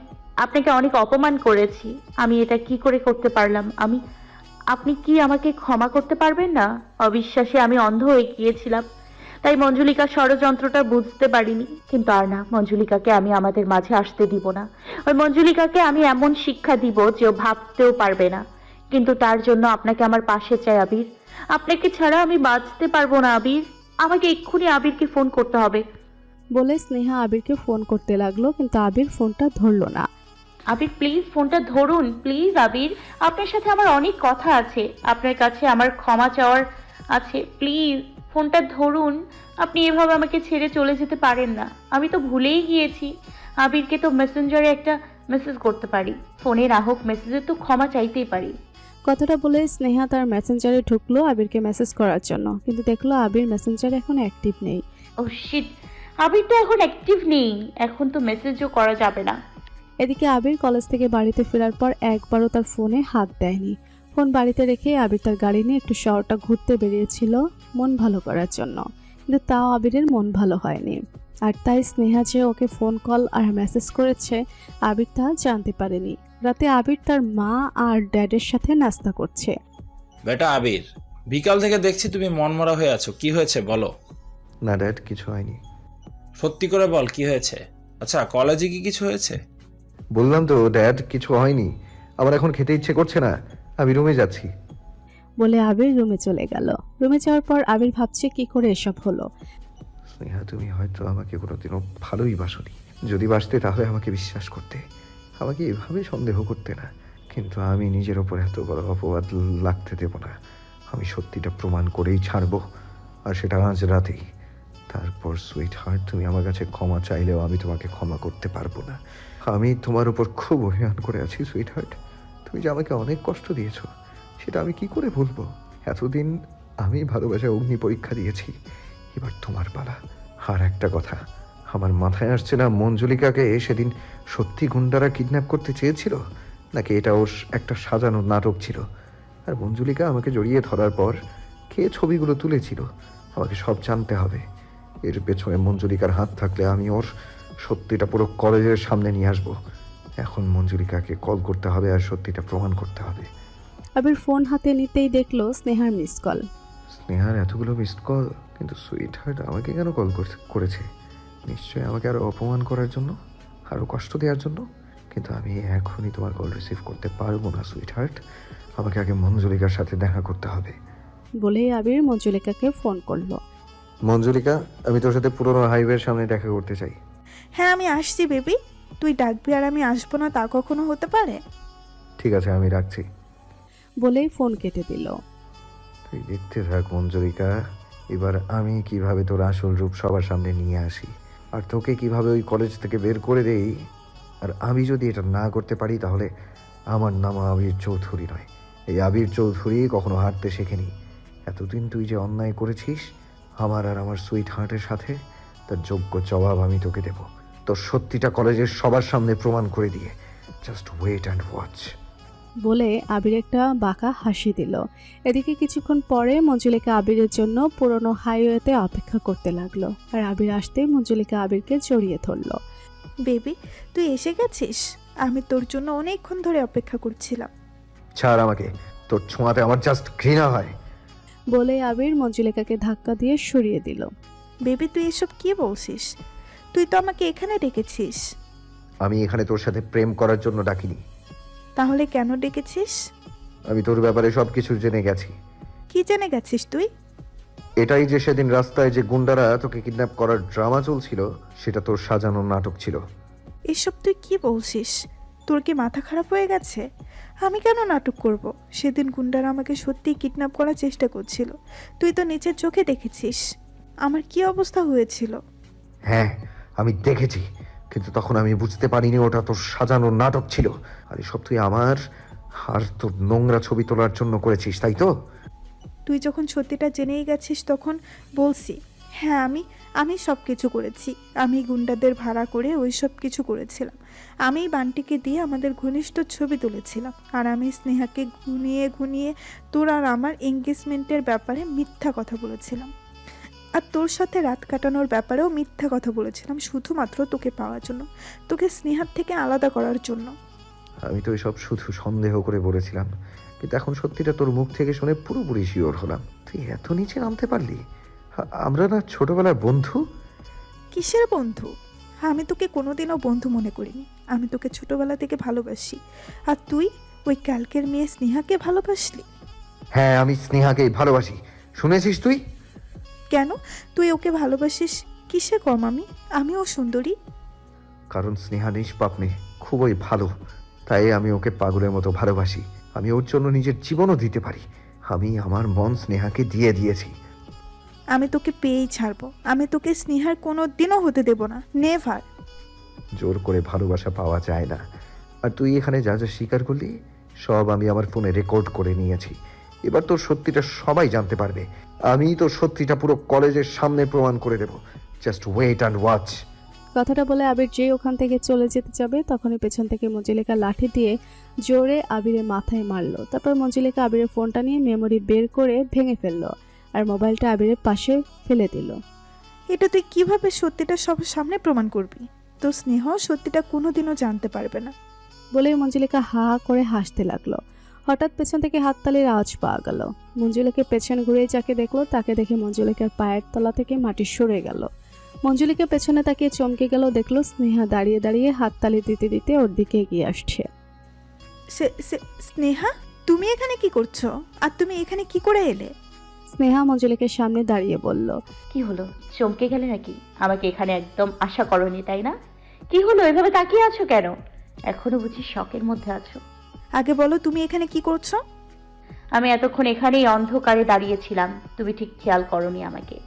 আপনাকে অনেক অপমান করেছি। আমি এটা কি করে করতে পারলাম? আপনি কি আমাকে ক্ষমা করতে পারবেন না? অবিশ্বাসে আমি অন্ধ হয়ে গিয়েছিলাম, তাই মঞ্জুলিকার ষড়যন্ত্রটা বুঝতে পারিনি। কিন্তু আর না, মঞ্জুলিকাকে আমি আমাদের মাঝে আসতে দিব না। ওই মঞ্জুলিকাকে আমি এমন শিক্ষা দিব যে ও ভাবতেও পারবে না। কিন্তু তার জন্য আপনাকে আমার পাশে চাই আবির। আপনাকে ছাড়া আমি বাঁচতে পারবো না আবির। আমাকে এক্ষুনি আবিরকে ফোন করতে হবে। বলে স্নেহা আবিরকে ফোন করতে লাগলো, কিন্তু আবির ফোনটা ধরলো না। আবির প্লিজ ফোনটা ধরুন, প্লিজ আবির। আপনার সাথে আমার অনেক কথা আছে, আপনার কাছে আমার ক্ষমা চাওয়ার আছে। প্লিজ ফোনটা ধরুন। আপনি এভাবে আমাকে ছেড়ে চলে যেতে পারেন না। আমি তো ভুলেই গিয়েছি। আবিরকে তো মেসেঞ্জারে একটা মেসেজ করতে পারি, ফোনে না হোক মেসেজে তো ক্ষমা চাইতেই পারি। কথাটা বলে স্নেহা তার মেসেঞ্জারে ঢুকলো আবিরকে মেসেজ করার জন্য, কিন্তু দেখলো আবির মেসেঞ্জারে এখন অ্যাক্টিভ নেই। ও শিট, আবির তো এখন অ্যাক্টিভ নেই, এখন তো মেসেজও করা যাবে না। এদিকে আবির কলেজ থেকে বাড়িতে ফেরার পর একবারও তার ফোনে হাত দেয়নি। ফোন বাড়িতে রেখে আবির তার গাড়ি নিয়ে একটু শহরটা ঘুরতে বেরিয়েছিল মন ভালো করার জন্য, কিন্তু তাও আবিরের মন ভালো হয়নি। আর তাই স্নেহা যে ওকে ফোন কল আর মেসেজ করেছে আবির তা জানতে পারেনি। রাতে আবির তার মা আর ড্যাডের সাথে নাস্তা করছে। বেটা আবির, বিকাল থেকে দেখছি তুমি মনমরা হয়ে আছো, কি হয়েছে বলো? না ড্যাড, কিছু হয়নি। সত্যি করে বল, কি হয়েছে? আচ্ছা, কলেজে কি কিছু হয়েছে? বললাম তো ড্যাড, কিছু হয়নি। আমার এখন খেতে ইচ্ছে করছে না, আমি রুমে যাচ্ছি। বলে আবির রুমে চলে গেল। রুমে যাওয়ার পর আবির ভাবছে কি করে এসব হলো। স্নেহা, তুমি হয়তো আমাকে কোনোদিনও ভালোই বাসনি। যদি বাসতে তাহলে আমাকে বিশ্বাস করতে, আমাকে এভাবে সন্দেহ করতে না। কিন্তু আমি নিজের ওপর এত বড় অপবাদ লাগতে দেব না। আমি সত্যিটা প্রমাণ করেই ছাড়বো, আর সেটা আজ রাতেই। তারপর সুইট হার্ট, তুমি আমার কাছে ক্ষমা চাইলেও আমি তোমাকে ক্ষমা করতে পারবো না। আমি তোমার উপর খুব অভিমান করে আছি সুইট হার্ট। তুমি যে আমাকে অনেক কষ্ট দিয়েছো সেটা আমি কি করে ভুলবো? এতদিন আমি ভালোবাসায় অগ্নি পরীক্ষা দিয়েছি, এবার তোমার পালা। আর একটা কথা, আমার মাথায় আসছে না মঞ্জুলিকাকে সেদিন সত্যি গুন্ডারা কিডন্যাপ করতে চেয়েছিল, নাকি এটা ওর একটা সাজানো নাটক ছিল। আর মঞ্জুলিকা আমাকে জড়িয়ে ধরার পর কে ছবিগুলো তুলেছিল, আমাকে সব জানতে হবে। এর পেছনে মঞ্জুলিকার হাত থাকলে আমি ওর সত্যিটা পুরো কলেজের সামনে নিয়ে আসবো। এখন মঞ্জুলিকাকে কল করতে হবে আর সত্যিটা প্রমাণ করতে হবে। আবির ফোন হাতে নিতেই দেখলো স্নেহার মিস কল। স্নেহার এতগুলো মিসড কল, কিন্তু সুইট হার্ট আমাকে কেন কল করেছে? নিশ্চয়ই আমাকে আরও অপমান করার জন্য, আরও কষ্ট দেওয়ার জন্য। কিন্তু আমি এখনই তোমার কল রিসিভ করতে পারবো না সুইট হার্ট। আমাকে আগে মঞ্জুলিকার সাথে দেখা করতে হবে। বলেই আবির মঞ্জুলিকাকে ফোন করলো। মঞ্জুলিকা, আমি তোর সাথে পুরোনো হাইওয়ের সামনে দেখা করতে চাই। হ্যাঁ আমি আসছি বেবি, তুই ডাকবি আর আমি আসবো না তা কখনো হতে পারে? ঠিক আছে, আমি রাখছি। বলেই ফোন কেটে দিল। তুই দেখতে থাক মঞ্জুলিকা, এবার আমি কিভাবে তোর আসল রূপ সবার সামনে নিয়ে আসি। আর তোকে কিভাবে ওই কলেজ থেকে বের করে দেই, আর আমি যদি এটা না করতে পারি তাহলে আমার নাম আবির চৌধুরী নয়। এই আবির চৌধুরী কখনো হাঁটতে শেখেনি। এতদিন তুই যে অন্যায় করেছিস আমার আর আমার সুইট হার্টের সাথে, তার যোগ্য জবাব আমি তোকে দেব, তোর সত্যিটা কলেজের সবার সামনে প্রমাণ করে দিয়ে। Just wait and watch. বলে আবির একটা বাঁকা হাসি দিল। এদিকে কিছুক্ষণ পরে মঞ্জুলিকা আবিরের জন্য পুরনো হাইওয়েতে অপেক্ষা করতে লাগলো, আর আবির আসতেই মঞ্জুলিকা আবিরকে জড়িয়ে ধরল। বেবি, তুই এসে গেছিস? আমি তোর জন্য অনেকক্ষণ ধরে অপেক্ষা করছিলাম। ছাড় আমাকে, তোর ছোঁয়াতে আমার জাস্ট ঘৃণা হয়। বলে আবির মঞ্জুলিকাকে ধাক্কা দিয়ে সরিয়ে দিল। বেবি, তুই এসব কি বলছিস? তুই তো আমাকে এখানে ডেকেছিস। আমি এখানে তোর সাথে প্রেম করার জন্য ডাকিনি। তাহলে কেন ডেকেছিস? আমি তোর ব্যাপারে সবকিছু জেনে গেছি। কি জেনে গেছিস তুই? এটাই যে সেদিন রাস্তায় যে গুন্ডারা তোকে কিডন্যাপ করার ড্রামা চলছিল, সেটা তোর সাজানো নাটক ছিল। এসব তুই কি বলছিস? তোর কি মাথা খারাপ হয়ে গেছে? আমি কেন নাটক করব? সেদিন গুন্ডারা আমাকে সত্যিই কিডন্যাপ করার চেষ্টা করছিল। তুই তো নিজের চোখে দেখেছিস আমার কি অবস্থা হয়েছিল। হ্যাঁ, আমি দেখেছি, কিন্তু তখন আমি বুঝতে পারিনি ওটা তোর সাজানো নাটক ছিল। আর এসব তুই আমার আর তোর নোংরা ছবি তোলার জন্য করেছিস, তাই তো? তুই যখন সত্যিটা জেনেই গেছিস তখন বলছি, হ্যাঁ আমি সব কিছু করেছি। আমি গুন্ডাদের ভাড়া করে ওই সব কিছু করেছিলাম। আমি বান্টিকে দিয়ে আমাদের ঘনিষ্ঠ ছবি তুলেছিলাম। আর আমি স্নেহাকে ঘুনিয়ে তোর আর আমার এঙ্গেজমেন্টের ব্যাপারে মিথ্যা কথা বলেছিলাম। আর তোর সাথে রাত কাটানোর ব্যাপারেও মিথ্যা কথা বলেছিলাম, শুধুমাত্র তোকে পাওয়ার জন্য, তোকে স্নেহার থেকে আলাদা করার জন্য। আমি তো এসব শুধু সন্দেহ করে বলেছিলাম, কিন্তু এখন সত্যিটা তোর মুখ থেকে শুনে পুরোপুরি শিওর হলাম। তুই এত নিচে নামতে পারলি? আমরা না ছোটবেলার বন্ধু? কিসের বন্ধু? আমি তোকে কোনোদিনও বন্ধু মনে করিনি। আমি তোকে ছোটবেলা থেকে ভালোবাসি। আর তুই ওই কালকের মেয়ে স্নেহাকে ভালোবাসলি। হ্যাঁ, আমি স্নেহাকেই ভালোবাসি। শুনেছিস তুই? কেন তুই ওকে ভালোবাসিস? কিসে কম আমিও সুন্দরী। কারণ স্নেহা নিষ্পাপ মেয়ে, খুবই ভালো, তাই আমি ওকে পাগলের মতো ভালোবাসি। আমি ওর জন্য নিজের জীবনও দিতে পারি। আমি আমার মন স্নেহাকে দিয়ে দিয়েছি। আমি তোকে পেয়েই ছাড়বো। আমি তোকে স্নেহার কোনো দিনও হতে দেব না, নেভার। জোর করে ভালোবাসা পাওয়া যায় না। আর তুই এখানে যা যা স্বীকার করলি সব আমি আমার ফোনে রেকর্ড করে নিয়েছি। এবার তোর সত্যিটা সবাই জানতে পারবে। আমি তোর সত্যিটা পুরো কলেজের সামনে প্রমাণ করে দেব। Just wait and watch. কথাটা বলে আবির যে ওখান থেকে চলে যেতে যাবে তখনই পেছন থেকে মঞ্জুলিকা লাঠি দিয়ে জোরে আবিরের মাথায় মারলো। তারপর মঞ্জুলিকা আবিরের ফোনটা নিয়ে মেমোরি বের করে ভেঙে ফেললো আর মোবাইলটা আবিরের পাশে ফেলে দিল। এটা তুই কিভাবে সত্যিটা সবার সামনে প্রমাণ করবি? তো স্নেহ সত্যিটা কোনোদিনও জানতে পারবে না। বলে মঞ্জুলিকা হা হা করে হাসতে লাগলো। হঠাৎ পেছন থেকে হাততালির আওয়াজ পাওয়া গেল। মঞ্জুলিকা পেছন ঘুরে যাকে দেখলো, তাকে দেখে মঞ্জুলিকার পায়ের তলা থেকে মাটি সরে গেল। মঞ্জুলিকা পেছনে তাকিয়ে চমকে গেল, দেখলো স্নেহা দাঁড়িয়ে দাঁড়িয়ে হাততালি দিতে দিতে ওর দিকে এগিয়ে আসছে। স্নেহা, তুমি এখানে কি করছো? আর তুমি এখানে কি করে এলে? স্নেহা মঞ্জুলিকার সামনে দাঁড়িয়ে বলল, কি হলো, চমকে গেলে নাকি? আমাকে এখানে একদম আশা করনি, তাই না? কি হলো, এভাবে তাকিয়ে আছো কেন? এখনো বুঝি শকের মধ্যে আছো? আগে বলো, তুমি এখানে কি করছো? আমি এতক্ষণ এখানেই অন্ধকারে দাঁড়িয়েছিলাম, তুমি ঠিক খেয়াল করনি আমাকে।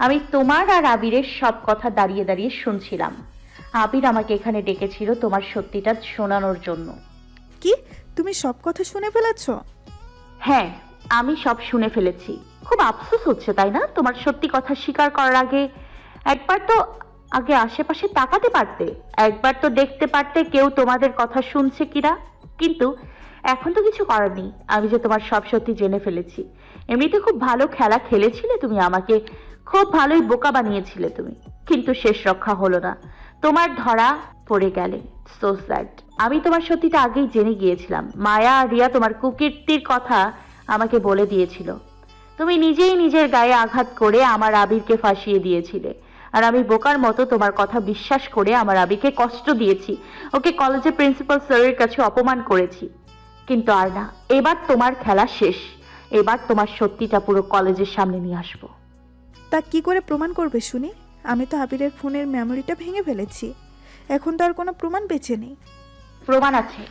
আমি তোমার আর আবিরের সব কথা দাঁড়িয়ে দাঁড়িয়ে শুনছিলাম। আবির আমাকে এখানে ডেকেছিল তোমার সত্যিটা শোনানোর জন্য। কি, তুমি সব কথা শুনে ফেলেছো? হ্যাঁ, আমি সব শুনে ফেলেছি। খুব আফসোস হচ্ছে, তাই না? তোমার সত্যি কথা স্বীকার করার আগে একবার তো আশেপাশে তাকাতে পারতে, একবার তো দেখতে পারতে কেউ তোমাদের কথা শুনছে কিনা। কিন্তু এখন তো কিছু করার নেই। আমি যে তোমার সব সত্যি জেনে ফেলেছি। এমনিতে খুব ভালো খেলা খেলেছিলে তুমি, আমাকে খুব ভালোই বোকা বানিয়েছিলে তুমি, কিন্তু শেষ রক্ষা হলো না, তোমার ধরা পড়ে গেলে। So sad. আমি তোমার সত্যিটা আগেই জেনে গিয়েছিলাম। মায়া আর রিয়া তোমার কুকীর্তির কথা আমাকে বলে দিয়েছিল। তুমি নিজেই নিজের গায়ে আঘাত করে আমার আবিরকে ফাঁসিয়ে দিয়েছিলে, আর আমি বোকার মতো তোমার কথা বিশ্বাস করে আমার আবিরকে কষ্ট দিয়েছি, ওকে কলেজে প্রিন্সিপাল স্যারের কাছে অপমান করেছি। কিন্তু আর না, এবার তোমার খেলা শেষ। এবার তোমার সত্যিটা পুরো কলেজের সামনে নিয়ে আসবো। তা কি করে প্রমাণ করবে শুনি? আমি তো আবিরের ফোনের মেমোরিটা ভেঙে ফেলেছি, এখন তো আর কোনো প্রমাণ বেঁচে নেই। প্রমাণ আছে,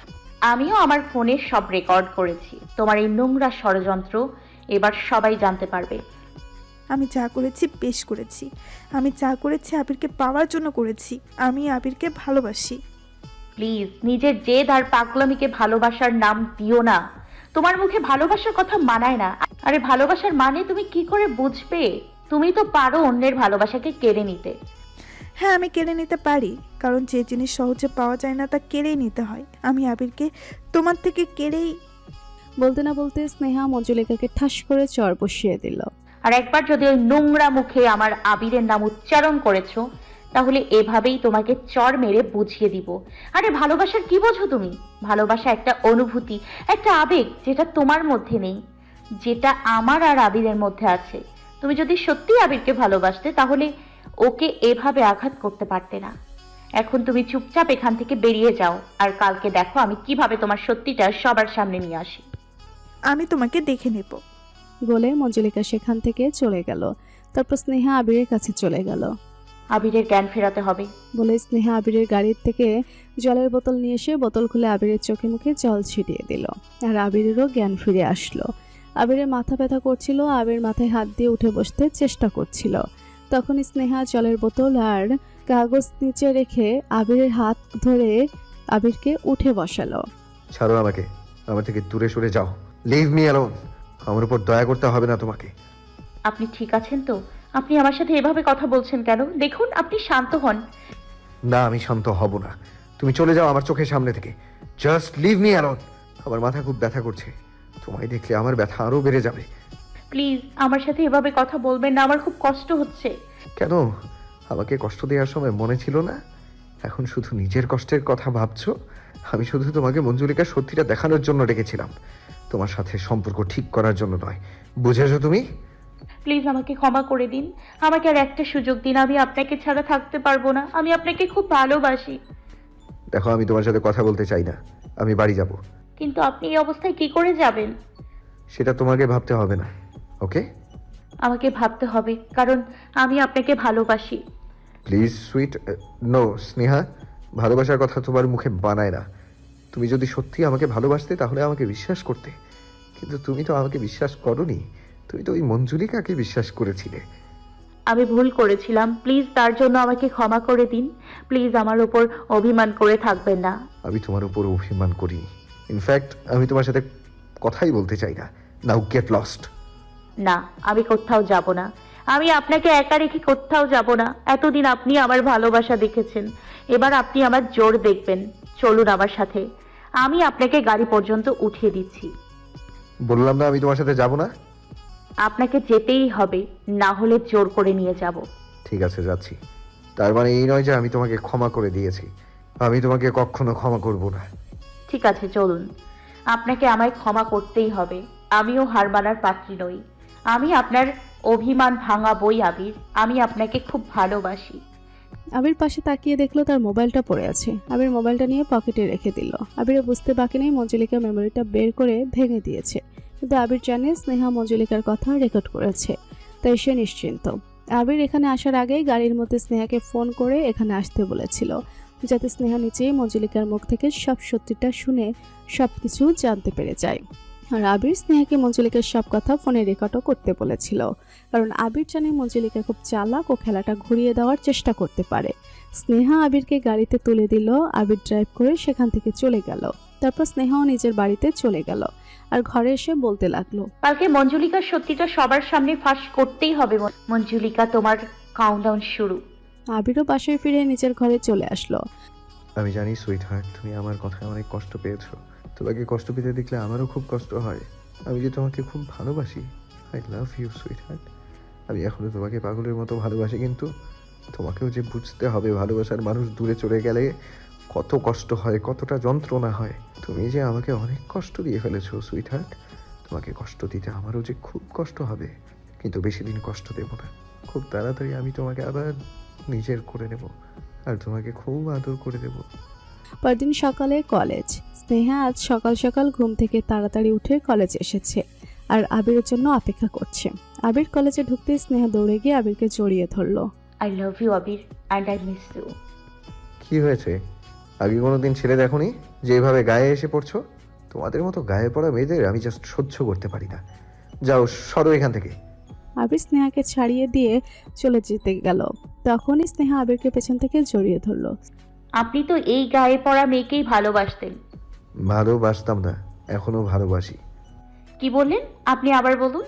আমিও আমার ফোনে সব রেকর্ড করেছি। তোমার এই নোংরা ষড়যন্ত্র এবার সবাই জানতে পারবে। আমি যা করেছি বেশ করেছি। আমি যা করেছি আবিরকে পাওয়ার জন্য করেছি। আমি আবিরকে ভালোবাসি। প্লিজ নিজের জেদ আর পাগলামিকে ভালোবাসার নাম দিও না। তোমার মুখে ভালোবাসার কথা মানায় না। আরে ভালোবাসার মানে তুমি কি করে বুঝবে? তুমি তো পারো অন্যের ভালোবাসাকে কেড়ে নিতে। হ্যাঁ, আমি কেড়ে নিতে পারি, কারণ যে জিনিস সহজে পাওয়া যায় না তা কেড়েই নিতে হয়। আমি আবিরকে তোমার থেকে কেড়েই। বলতে না বলতে স্নেহা মঞ্জুলিকাকে ঠাস করে চর বসিয়ে দিল। আর একবার যদি ওই নোংরা মুখে আমার আবিরের নাম উচ্চারণ করেছো, তাহলে এভাবেই তোমাকে চর মেরে বুঝিয়ে দিব। আরে ভালোবাসার কি বোঝো তুমি? ভালোবাসা একটা অনুভূতি, একটা আবেগ, যেটা তোমার মধ্যে নেই, যেটা আমার আর আবিরের মধ্যে আছে। তুমি যদি সত্যি আবিরকে ভালোবাসতে তাহলে ওকে এভাবে আঘাত করতে পারতে না। এখন তুমি চুপচাপ এখান থেকে বেরিয়ে যাও, আর কালকে দেখো আমি কিভাবে তোমার সত্যিটা সবার সামনে নিয়ে আসি। আমি তোমাকে দেখে নেব। বলে মঞ্জুলিকা সেখান থেকে চলে গেল। তারপর স্নেহা আবিরের কাছে চলে গেল। আবিরের জ্ঞান ফেরাতে হবে বলে স্নেহা আবিরের গাড়ির থেকে জলের বোতল নিয়ে এসে বোতল খুলে আবিরের চোখে মুখে জল ছিটিয়ে দিল। আর আবিরেরও জ্ঞান ফিরে আসলো। আবিরের মাথা ব্যথা করছিল, আবির মাথায় হাত দিয়ে উঠে বসতে চেষ্টা করছিল। তখন স্নেহা জলের বোতল আর কাগজ নিচে রেখে আবিরের হাত ধরে আবিরকে উঠে বসালো। ছাড়ো আমাকে, আমার থেকে দূরে সরে যাও। Leave me alone. আমার উপর দয়া করতে হবে না তোমাকে। আপনি ঠিক আছেন তো? আপনি আমার সাথে এভাবে কথা বলছেন কেন? দেখুন, আপনি শান্ত হন। না, আমি শান্ত হব না। তুমি চলে যাও আমার চোখের সামনে থেকে। Just leave me alone. আমার মাথা খুব ব্যথা করছে। তোমায় দেখলে আমার ব্যথা আরো বেড়ে যাবে। প্লিজ আমার সাথে এভাবে কথা বলবেন না, আমার খুব কষ্ট হচ্ছে। কেন? আমাকে কষ্ট দেওয়ার সময় মনে ছিল না? এখন শুধু নিজের কষ্টের কথা ভাবছো? আমি শুধু তোমাকে মঞ্জুলিকার সত্যিটা দেখানোর জন্য ডেকেছিলাম, তোমার সাথে সম্পর্ক ঠিক করার জন্য নয়। বুঝেছো তুমি? প্লিজ আমাকে ক্ষমা করে দিন। আমাকে আর একটা সুযোগ দিন। আমি আপনাকে ছাড়া থাকতে পারবো না। আমি আপনাকে খুব ভালোবাসি। দেখো, আমি তোমার সাথে কথা বলতে চাই না। আমি বাড়ি যাব। কিন্তু আপনি এই অবস্থায় কি করে যাবেন? সেটা তোমাকে ভাবতে হবে না, ওকে? আমাকে ভাবতে হবে, কারণ আমি আপনাকে ভালোবাসি। Please sweet. নো স্নেহা, ভালোবাসার কথা তোমার মুখে বানায় না। তুমি যদি সত্যি আমাকে ভালোবাসতে তাহলে আমাকে বিশ্বাস করতে, কিন্তু তুমি তো আমাকে বিশ্বাস করোনি। তুমি তো ওই মঞ্জুলিকাকে বিশ্বাস করেছিলে। আমি ভুল করেছিলাম। প্লিজ তার জন্য আমাকে ক্ষমা করে দিন। প্লিজ আমার উপর অভিমান করে থাকবেন না। আমি তোমার উপর অভিমান করিনি। ইনফ্যাক্ট আমি তোমার সাথে কথাই বলতে চাই না। নাও গেট লস্ট। না, আমি কোথাও যাব না। আমি আপনাকে একা রেখে কোথাও যাব না। এতদিন আপনি আমার ভালোবাসা দেখেছেন, এবার আপনি আমার জোর দেখবেন। চলুন আমার সাথে। আমি আপনাকে গাড়ি পর্যন্ত উঠিয়ে দিচ্ছি। বললাম না আমি তোমার সাথে যাব না? আপনাকে যেতেই হবে, না হলে জোর করে নিয়ে যাব। ঠিক আছে, যাচ্ছি। তার মানে এই নয় যে আমি তোমাকে ক্ষমা করে দিয়েছি। আমি তোমাকে কখনো ক্ষমা করব না। ঠিক আছে, চলুন। আপনাকে আমায় ক্ষমা করতেই হবে। আমিও হার মানার পাত্রী নই। আমি আপনার অভিমান ভাঙাবই আবির। আমি আপনাকে খুব ভালোবাসি। আবির পাশে তাকিয়ে দেখলো তার মোবাইলটা পড়ে আছে। আবির মোবাইলটা নিয়ে পকেটে রেখে দিল। আবিরে বুঝতে বাকি নেই মঞ্জুলিকা মেমোরিটা বের করে ভেঙে দিয়েছে, কিন্তু আবির জানে স্নেহা মঞ্জুলিকার কথা রেকর্ড করেছে, তাই সে নিশ্চিন্ত। আবির এখানে আসার আগেই গাড়ির মধ্যে স্নেহাকে ফোন করে এখানে আসতে বলেছিল, যাতে স্নেহা নিচেই মঞ্জুলিকার মুখ থেকে সব সত্যিটা শুনে সবকিছু জানতে পেরে যায়। আর আবির স্নেহাকে মঞ্জুলিকার সব কথা ফোনে রেকর্ডও করতে বলেছিল, কারণ আবির জানে মঞ্জুলিকা খুব চালাক ও খেলাটা ঘুরিয়ে দেওয়ার চেষ্টা করতে পারে। স্নেহা আবিরকে গাড়িতে তুলে দিল। আবির ড্রাইভ করে সেখান থেকে চলে গেল। তারপর স্নেহাও নিজের বাড়িতে চলে গেল আর ঘরে এসে বলতে লাগলো, কালকে মঞ্জুলিকার সত্যিটা সবার সামনে ফাঁস করতেই হবে। মঞ্জুলিকা, তোমার কাউন্টডাউন শুরু। আবিরও বাসায় ফিরে নিজের ঘরে চলে আসলো। আমি জানি সুইট হার্ট, তুমি আমার কথায় অনেক কষ্ট পেয়েছো। তোমাকে কষ্ট পেতে দেখলে আমারও খুব কষ্ট হয়। আমি যে তোমাকে খুব ভালোবাসি। I love you sweetheart. আমি এখনো তোমাকে পাগলের মতো ভালোবাসি, কিন্তু তোমাকেও যে বুঝতে হবে ভালোবাসার মানুষ দূরে চলে গেলে কত কষ্ট হয়, কতটা যন্ত্রণা হয়। তুমি যে আমাকে অনেক কষ্ট দিয়ে ফেলেছো সুইট হার্ট। তোমাকে কষ্ট দিতে আমারও যে খুব কষ্ট হবে, কিন্তু বেশি দিন কষ্ট দেব না। খুব তাড়াতাড়ি আমি তোমাকে আবার নিজের করে নেব, আর তোমাকে খুব আদর করে দেব। পরদিন সকালে কলেজ। স্নেহা আজ সকাল সকাল ঘুম থেকে তাড়াতাড়ি উঠে কলেজে এসেছে আর আবিরের জন্য অপেক্ষা করছে। আবির কলেজে ঢুকতে স্নেহা দৌড়ে গিয়ে আবিরকে জড়িয়ে ধরলো। I love you Abir, and I miss you. কি হয়েছে? আগে কোনোদিন ছেলে দেখোনি যে এভাবে গায়ে এসে পড়ছো? তোমাদের মতো গায়ে পড়া মেয়েদের আমি জাস্ট সহ্য করতে পারি না। যাও, সরো এখান থেকে। আবির স্নেহাকে ছাড়িয়ে দিয়ে চলে যেতে গেল। তখনই স্নেহা আবিরকে পেছন থেকে জড়িয়ে ধরলো। আপনি তো এই গায়ে পড়া মেয়েকেই ভালোবাসতেন। ভালোবাসতাম না, এখনো ভালোবাসি। কি বললেন? আপনি আবার বলুন।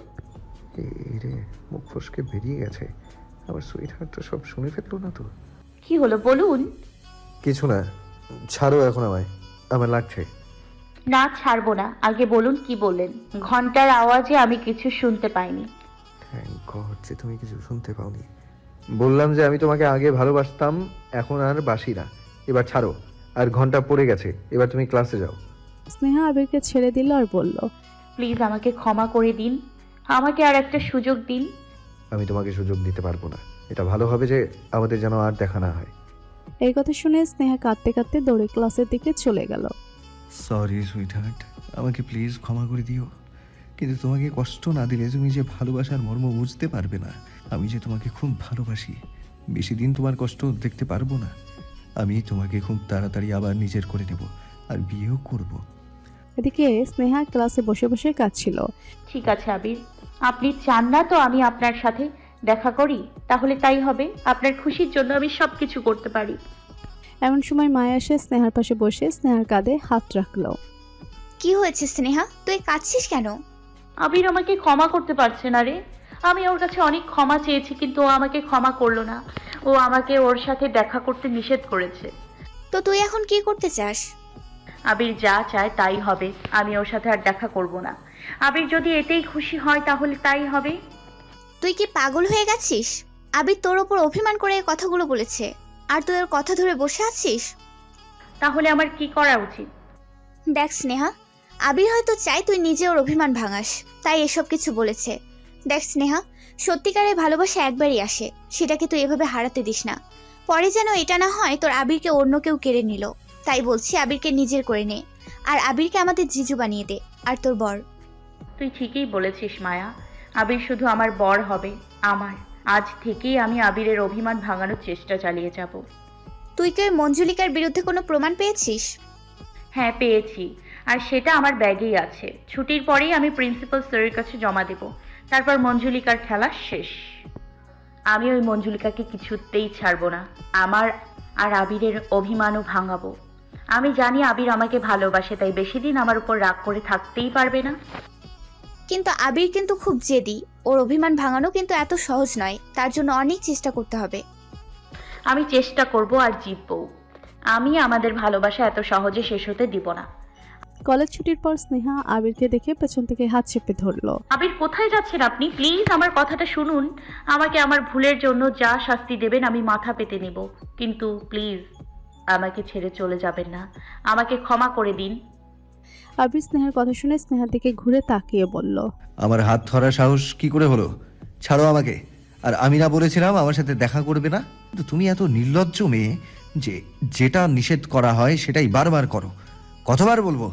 এই রে, মুখ ফসকে বেরিয়ে গেছে। আমার সুইটহার্ট তো সব শুনে ফেললো না তো? কি হলো বলুন। কিছু না, ছাড়ো এখন আমায়, আমার লাগছে। না, ছাড়বো না। আগে বলুন কি বললেন। ঘন্টার আওয়াজে আমি কিছু শুনতে পাইনি। থ্যাংক গড যে তুমি কিছু শুনতে পাওনি। বললাম যে আমি তোমাকে আগে ভালোবাসতাম, এখন আর বাসি না। এবার ছাড়ো, আর ঘন্টা পড়ে গেছে, এবার তুমি ক্লাসে যাও। স্নেহা আবিরকে ছেড়ে দিল আর বলল, প্লিজ আমাকে ক্ষমা করে দিন, আমাকে আর একটা সুযোগ দিন। আমি তোমাকে সুযোগ দিতে পারবো না। এটা ভালো হবে যে আমাদের যেন আর দেখা না হয়। এই কথা শুনে স্নেহা কাঁদতে কাঁদতে দৌড়ে ক্লাসের দিকে চলে গেল। সরি সুইটহার্ট, আমাকে প্লিজ ক্ষমা করে দিও। কিন্তু তোমাকে কষ্ট না দিলে তুমি যে ভালোবাসার মর্ম বুঝতে পারবে না। আমি যে তোমাকে খুব ভালোবাসি, বেশি দিন তোমার কষ্ট দেখতে পারবো না। আমি তোমাকে খুব তাড়াতাড়ি আবার নিজের করে নেব, আর বিয়েও করব। এদিকে স্নেহা ক্লাসে বসে বসে কাঁদছিল। ঠিক আছে আবির, আপনি চান না তো আমি আপনার সাথে দেখা করি? তাহলে তাই হবে। আপনার খুশির জন্য আমি সবকিছু করতে পারি। এমন সময় মায়া এসে স্নেহার পাশে বসে স্নেহার কাঁধে হাত রাখলো। কি হয়েছে স্নেহা, তুই কাঁদছিস কেন? আবির আমাকে ক্ষমা করতে পারছে না রে। আমি ওর কাছে অনেক ক্ষমা চেয়েছি, কিন্তু ও আমাকে ক্ষমা করলো না। ও আমাকে ওর সাথে দেখা করতে নিষেধ করেছে। তো তুই এখন কি করতে চাস? আবির যা চায় তাই হবে। আমি ওর সাথে আর দেখা করব না। আবির যদি এতেই খুশি হয় তাহলে তাই হবে। তুই কি পাগল হয়ে গেছিস? আবির তোর ওপর অভিমান করে এই কথাগুলো বলেছে, আর তুই ওর কথা ধরে বসে আছিস? তাহলে আমার কি করা উচিত? দেখ স্নেহা, আবির হয়তো চায় তুই নিজে ওর অভিমান ভাঙাস, তাই এসব কিছু বলেছে। দেখ স্নেহা, সত্যিকারের ভালোবাসা একবারই আসে, সেটাকে তুই এভাবে হারাতে দিস না। পরে যেন এটা না হয় তোর আবিরকে অন্য কেউ কেড়ে নিল। তাই বলছি আবিরকে নিজের করে নে, আর আবিরকে আমাদের জিজু বানিয়ে দে, আর তোর বর। তুই ঠিকই বলেছিস মায়া, আবির শুধু আমার বর হবে। আমার আজ থেকেই আমি আবিরের অভিমান ভাঙানোর চেষ্টা চালিয়ে যাব। তুই কি ওই মঞ্জুলিকার বিরুদ্ধে কোনো প্রমাণ পেয়েছিস? হ্যাঁ পেয়েছি, আর সেটা আমার ব্যাগেই আছে। ছুটির পরেই আমি প্রিন্সিপাল স্যারের কাছে জমা দেব। তারপর মঞ্জুলিকার খেলা শেষ। আমি ওই মঞ্জুলিকাকে কিছুতেই ছাড়বো না। আমার আর আবিরের অভিমানও ভাঙাবো। আমি জানি আবির আমাকে ভালোবাসে, তাই বেশি দিন আমার উপর রাগ করে থাকতেই পারবে না। কিন্তু আবির কিন্তু খুব জেদি, ওর অভিমান ভাঙানো কিন্তু এত সহজ নয়, তার জন্য অনেক চেষ্টা করতে হবে। আমি চেষ্টা করব আর জিতবো। আমি আমাদের ভালোবাসা এত সহজে শেষ হতে দিব না। কলেজ ছুটির পর স্নেহা আবিরকে দেখে পেছন থেকে হাত চেপে ধরলো। আবির কোথায় যাচ্ছেন আপনি? প্লিজ আমার কথাটা শুনুন। আমাকে আমার ভুলের জন্য যা শাস্তি দেবেন আমি মাথা পেতে নেব, কিন্তু প্লিজ আমাকে ছেড়ে চলে যাবেন না। আমাকে ক্ষমা করে দিন। আবির স্নেহার কথা শুনে স্নেহার দিকে ঘুরে তাকিয়ে বলল, আমার হাত ধরার সাহস কি করে হলো? ছাড়ো আমাকে। আর আমি না বলেছিলাম আমার সাথে দেখা করবে না? কিন্তু তুমি এত নির্লজ্জ মেয়ে যে যেটা নিষেধ করা হয় সেটাই বারবার করো। কতবার বলবো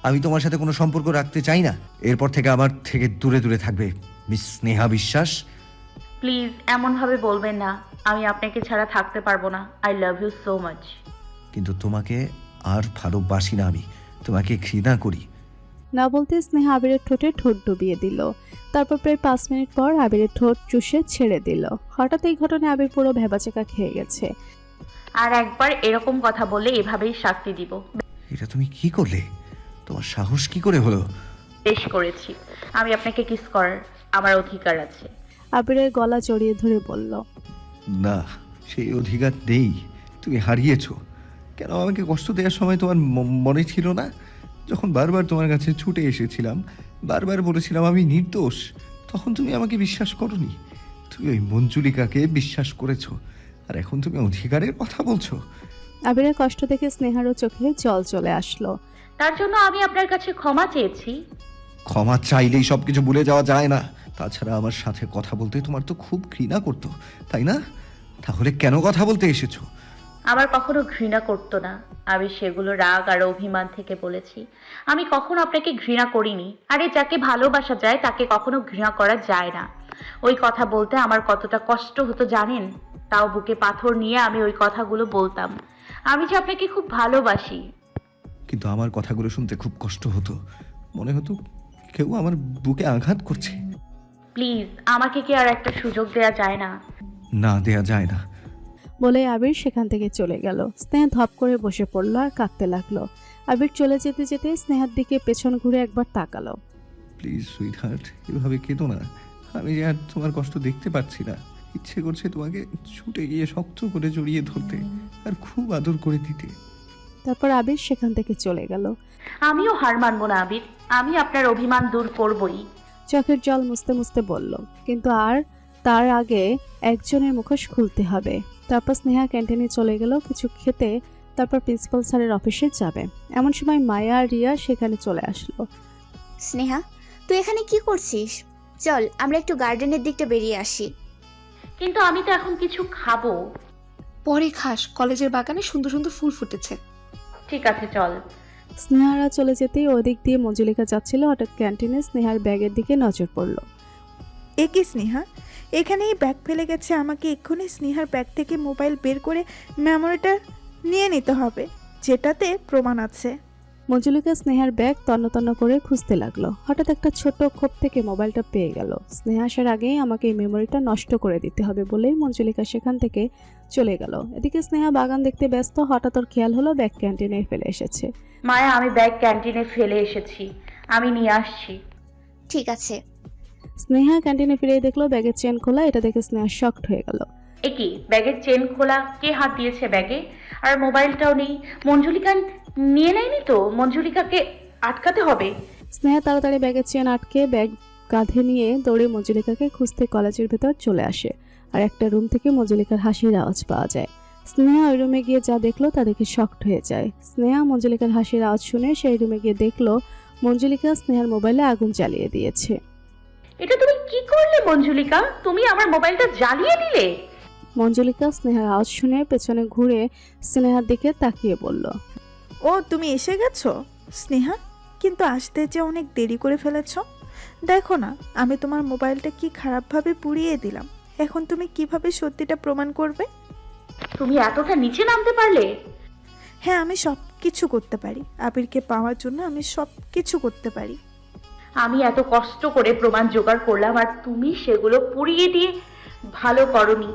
আমি তোমার সাথে কোনো সম্পর্ক রাখতে চাই না? এরপর থেকে আমার থেকে দূরে দূরে থাকবে মিস স্নেহা বিশ্বাস। প্লিজ এমনভাবে বলবেন না। আমি আপনাকে ছাড়া থাকতে পারবো না। I love you so much. কিন্তু তোমাকে আর ভালোবাসি না, আমি তোমাকে ঘৃণা করি। না বলতে স্নেহা আবিরের ঠোঁটে ঠোঁট ডুবিয়ে দিল। তারপর প্রায় 5 মিনিট পর আবিরের ঠোঁট চুষে ছেড়ে দিল। হঠাৎ এই ঘটনায় আবির পুরো ভেবাচেকা খেয়ে গেছে। আর একবার এরকম কথা বললে এভাবেই শাস্তি দিব। এটা তুমি কি করলে? তোমার সাহস কি করে হলো? বেশ করেছি। আমি আপনাকে কিস করার আমার অধিকার আছে। আবিরের গলা জড়িয়ে ধরে বলল, না, সেই অধিকার নেই। তুমি হারিয়েছো। কেন আমাকে কষ্ট দেওয়ার সময় তোমার মনে ছিল না? যখন বারবার তোমার কাছে ছুটে এসেছিলাম, বারবার বলেছিলাম আমি নির্দোষ, তখন তুমি আমাকে বিশ্বাস করোনি। তুমি ওই মঞ্জুলিকাকে বিশ্বাস করেছো, আর এখন তুমি অধিকারের কথা বলছো। আবিরের কষ্ট দেখে স্নেহারও চোখে জল চলে আসলো। তার জন্য আমি আপনার কাছে ক্ষমা চেয়েছি। ক্ষমা চাইলেই সবকিছু ভুলে যাওয়া যায় না। তাছাড়া আমার সাথে কথা বলতে তোমার তো খুব ঘৃণা করতো, তাই না? তাহলে কেন কথা বলতে এসেছো? আমার কখনো ঘৃণা করতো না। আমি সেগুলো রাগ আর অভিমান থেকে বলেছি। আমি কখনো আপনাকে ঘৃণা করিনি। আরে যাকে ভালোবাসা যায় তাকে কখনো ঘৃণা করা যায় না। ওই কথা বলতে আমার কতটা কষ্ট হতো জানেন? তাও বুকে পাথর নিয়ে আমি ওই কথাগুলো বলতাম। আমি যে আপনাকে খুব ভালোবাসি। কিন্তু আমার কথাগুলো শুনতে খুব কষ্ট হতো। মনে হতো কেউ আমার বুকে আঘাত করছে। প্লিজ আমাকে কি আর একটা সুযোগ দেয়া যায় না? না, দেয়া যায় না। বলে আবির সেখান থেকে চলে গেল। স্নেহা ধপ করে বসে পড়লো আর কাঁদতে লাগলো। আবির চলে যেতে যেতে স্নেহার দিকে পেছন ঘুরে একবার তাকালো। প্লিজ সুইট হার্ট, এভাবে কেঁদো না। আমি যে আর তোমার কষ্ট দেখতে পাচ্ছি না। ইচ্ছে করছে তোমাকে ছুটে গিয়ে শক্ত করে জড়িয়ে ধরতে আর খুব আদর করে দিতে। তারপর আবির সেখান থেকে চলে গেল। আমিও হার মানবো না আবির, আমি আপনার অভিমান দূর করবই। চোখের জল মুছতে মুছতে বলল, কিন্তু আর তার আগে একজনের মুখোশ খুলতে হবে। তারপর স্নেহা ক্যান্টিনে চলে গেল কিছু খেতে, তারপর প্রিন্সিপাল স্যারের অফিসে যাবে। এমন সময় মায়া আর রিয়া সেখানে চলে আসলো। স্নেহা, তুই এখানে কি করছিস? চল আমরা একটু গার্ডেনের দিকটা বেরিয়ে আসি। কিন্তু আমি তো এখন কিছু খাবো। পরে খাস, কলেজের বাগানে সুন্দর সুন্দর ফুল ফুটেছে। ঠিক আছে চল। স্নেহারা চলে যেতেই ওদিক দিয়ে মঞ্জুলিকা যাচ্ছিল। হঠাৎ ক্যান্টিনে স্নেহার ব্যাগের দিকে নজর পড়ল। এ কি স্নেহা, এখানেই ব্যাগ ফেলে গেছে। আমাকে এক্ষুনি স্নেহার ব্যাগ থেকে মোবাইল বের করে মেমোরিটা নিয়ে নিতে হবে, যেটাতে প্রমাণ আছে। মঞ্জুলিকা স্নেহার ব্যাগ তন্ন তন্ন করে খুঁজতে লাগলো। হঠাৎ একটা ছোট খোপ থেকে মোবাইলটা পেয়ে গেল। স্নেহা আসার আগেই আমাকে এই মেমোরিটা নষ্ট করে দিতে হবে বলেই মঞ্জুলিকা সেখান থেকে চলে গেল। এদিকে স্নেহা বাগান দেখতে ব্যস্ত। হঠাৎ ওর খেয়াল হলো ব্যাগ ক্যান্টিনে ফেলে এসেছে। মায়া, আমি ব্যাগ ক্যান্টিনে ফেলে এসেছি, আমি নিয়ে আসছি। ঠিক আছে। স্নেহা ক্যান্টিনে ফিরে দেখলো ব্যাগের চেন খোলা। এটা দেখে স্নেহা শকড হয়ে গেল। এ কি, ব্যাগের চেন খোলা? কে হাত দিয়েছে ব্যাগে? আর মোবাইলটাও নেই। মঞ্জুলিকা নিয়ে নেয়নি তো? মঞ্জুলিকাকে আটকাতে হবে। স্নেহা তাড়াতাড়ি ব্যাগের চেন আটকে ব্যাগ কাঁধে নিয়ে দৌড়ে মঞ্জুলিকাকে খুঁজতে কলেজের ভেতর চলে আসে। আর একটা রুম থেকে মঞ্জুলিকার হাসির আওয়াজ পাওয়া যায়। স্নেহা ওই রুমে গিয়ে যা দেখলো তা দেখে শকড হয়ে যায়। স্নেহা মঞ্জুলিকার হাসির আওয়াজ শুনে সেই রুমে গিয়ে দেখলো মঞ্জুলিকা স্নেহার মোবাইলে আগুন জ্বালিয়ে দিয়েছে। এটা তুমি কি করলে মঞ্জুলিকা? তুমি আমার মোবাইলটা জ্বালিয়ে দিলে? মঞ্জুলিকা স্নেহার আওয়াজ শুনে পেছনে ঘুরে স্নেহার দিকে তাকিয়ে বলল, ও তুমি এসে গেছো স্নেহা, কিন্তু আসতে যে অনেক দেরি করে ফেলেছো। দেখো না, আমি তোমার মোবাইলটা কি খারাপভাবে পুড়িয়ে দিলাম। এখন তুমি কিভাবে সত্যিটা প্রমাণ করবে? তুমি এতটা নিচে নামতে পারলে? হ্যাঁ, আমি সব কিছু করতে পারি। আবিরকে পাওয়ার জন্য আমি সব কিছু করতে পারি। আমি এত কষ্ট করে প্রমাণ জোগাড় করলাম আর তুমি সেগুলো পুড়িয়ে দিয়ে ভালো করনি।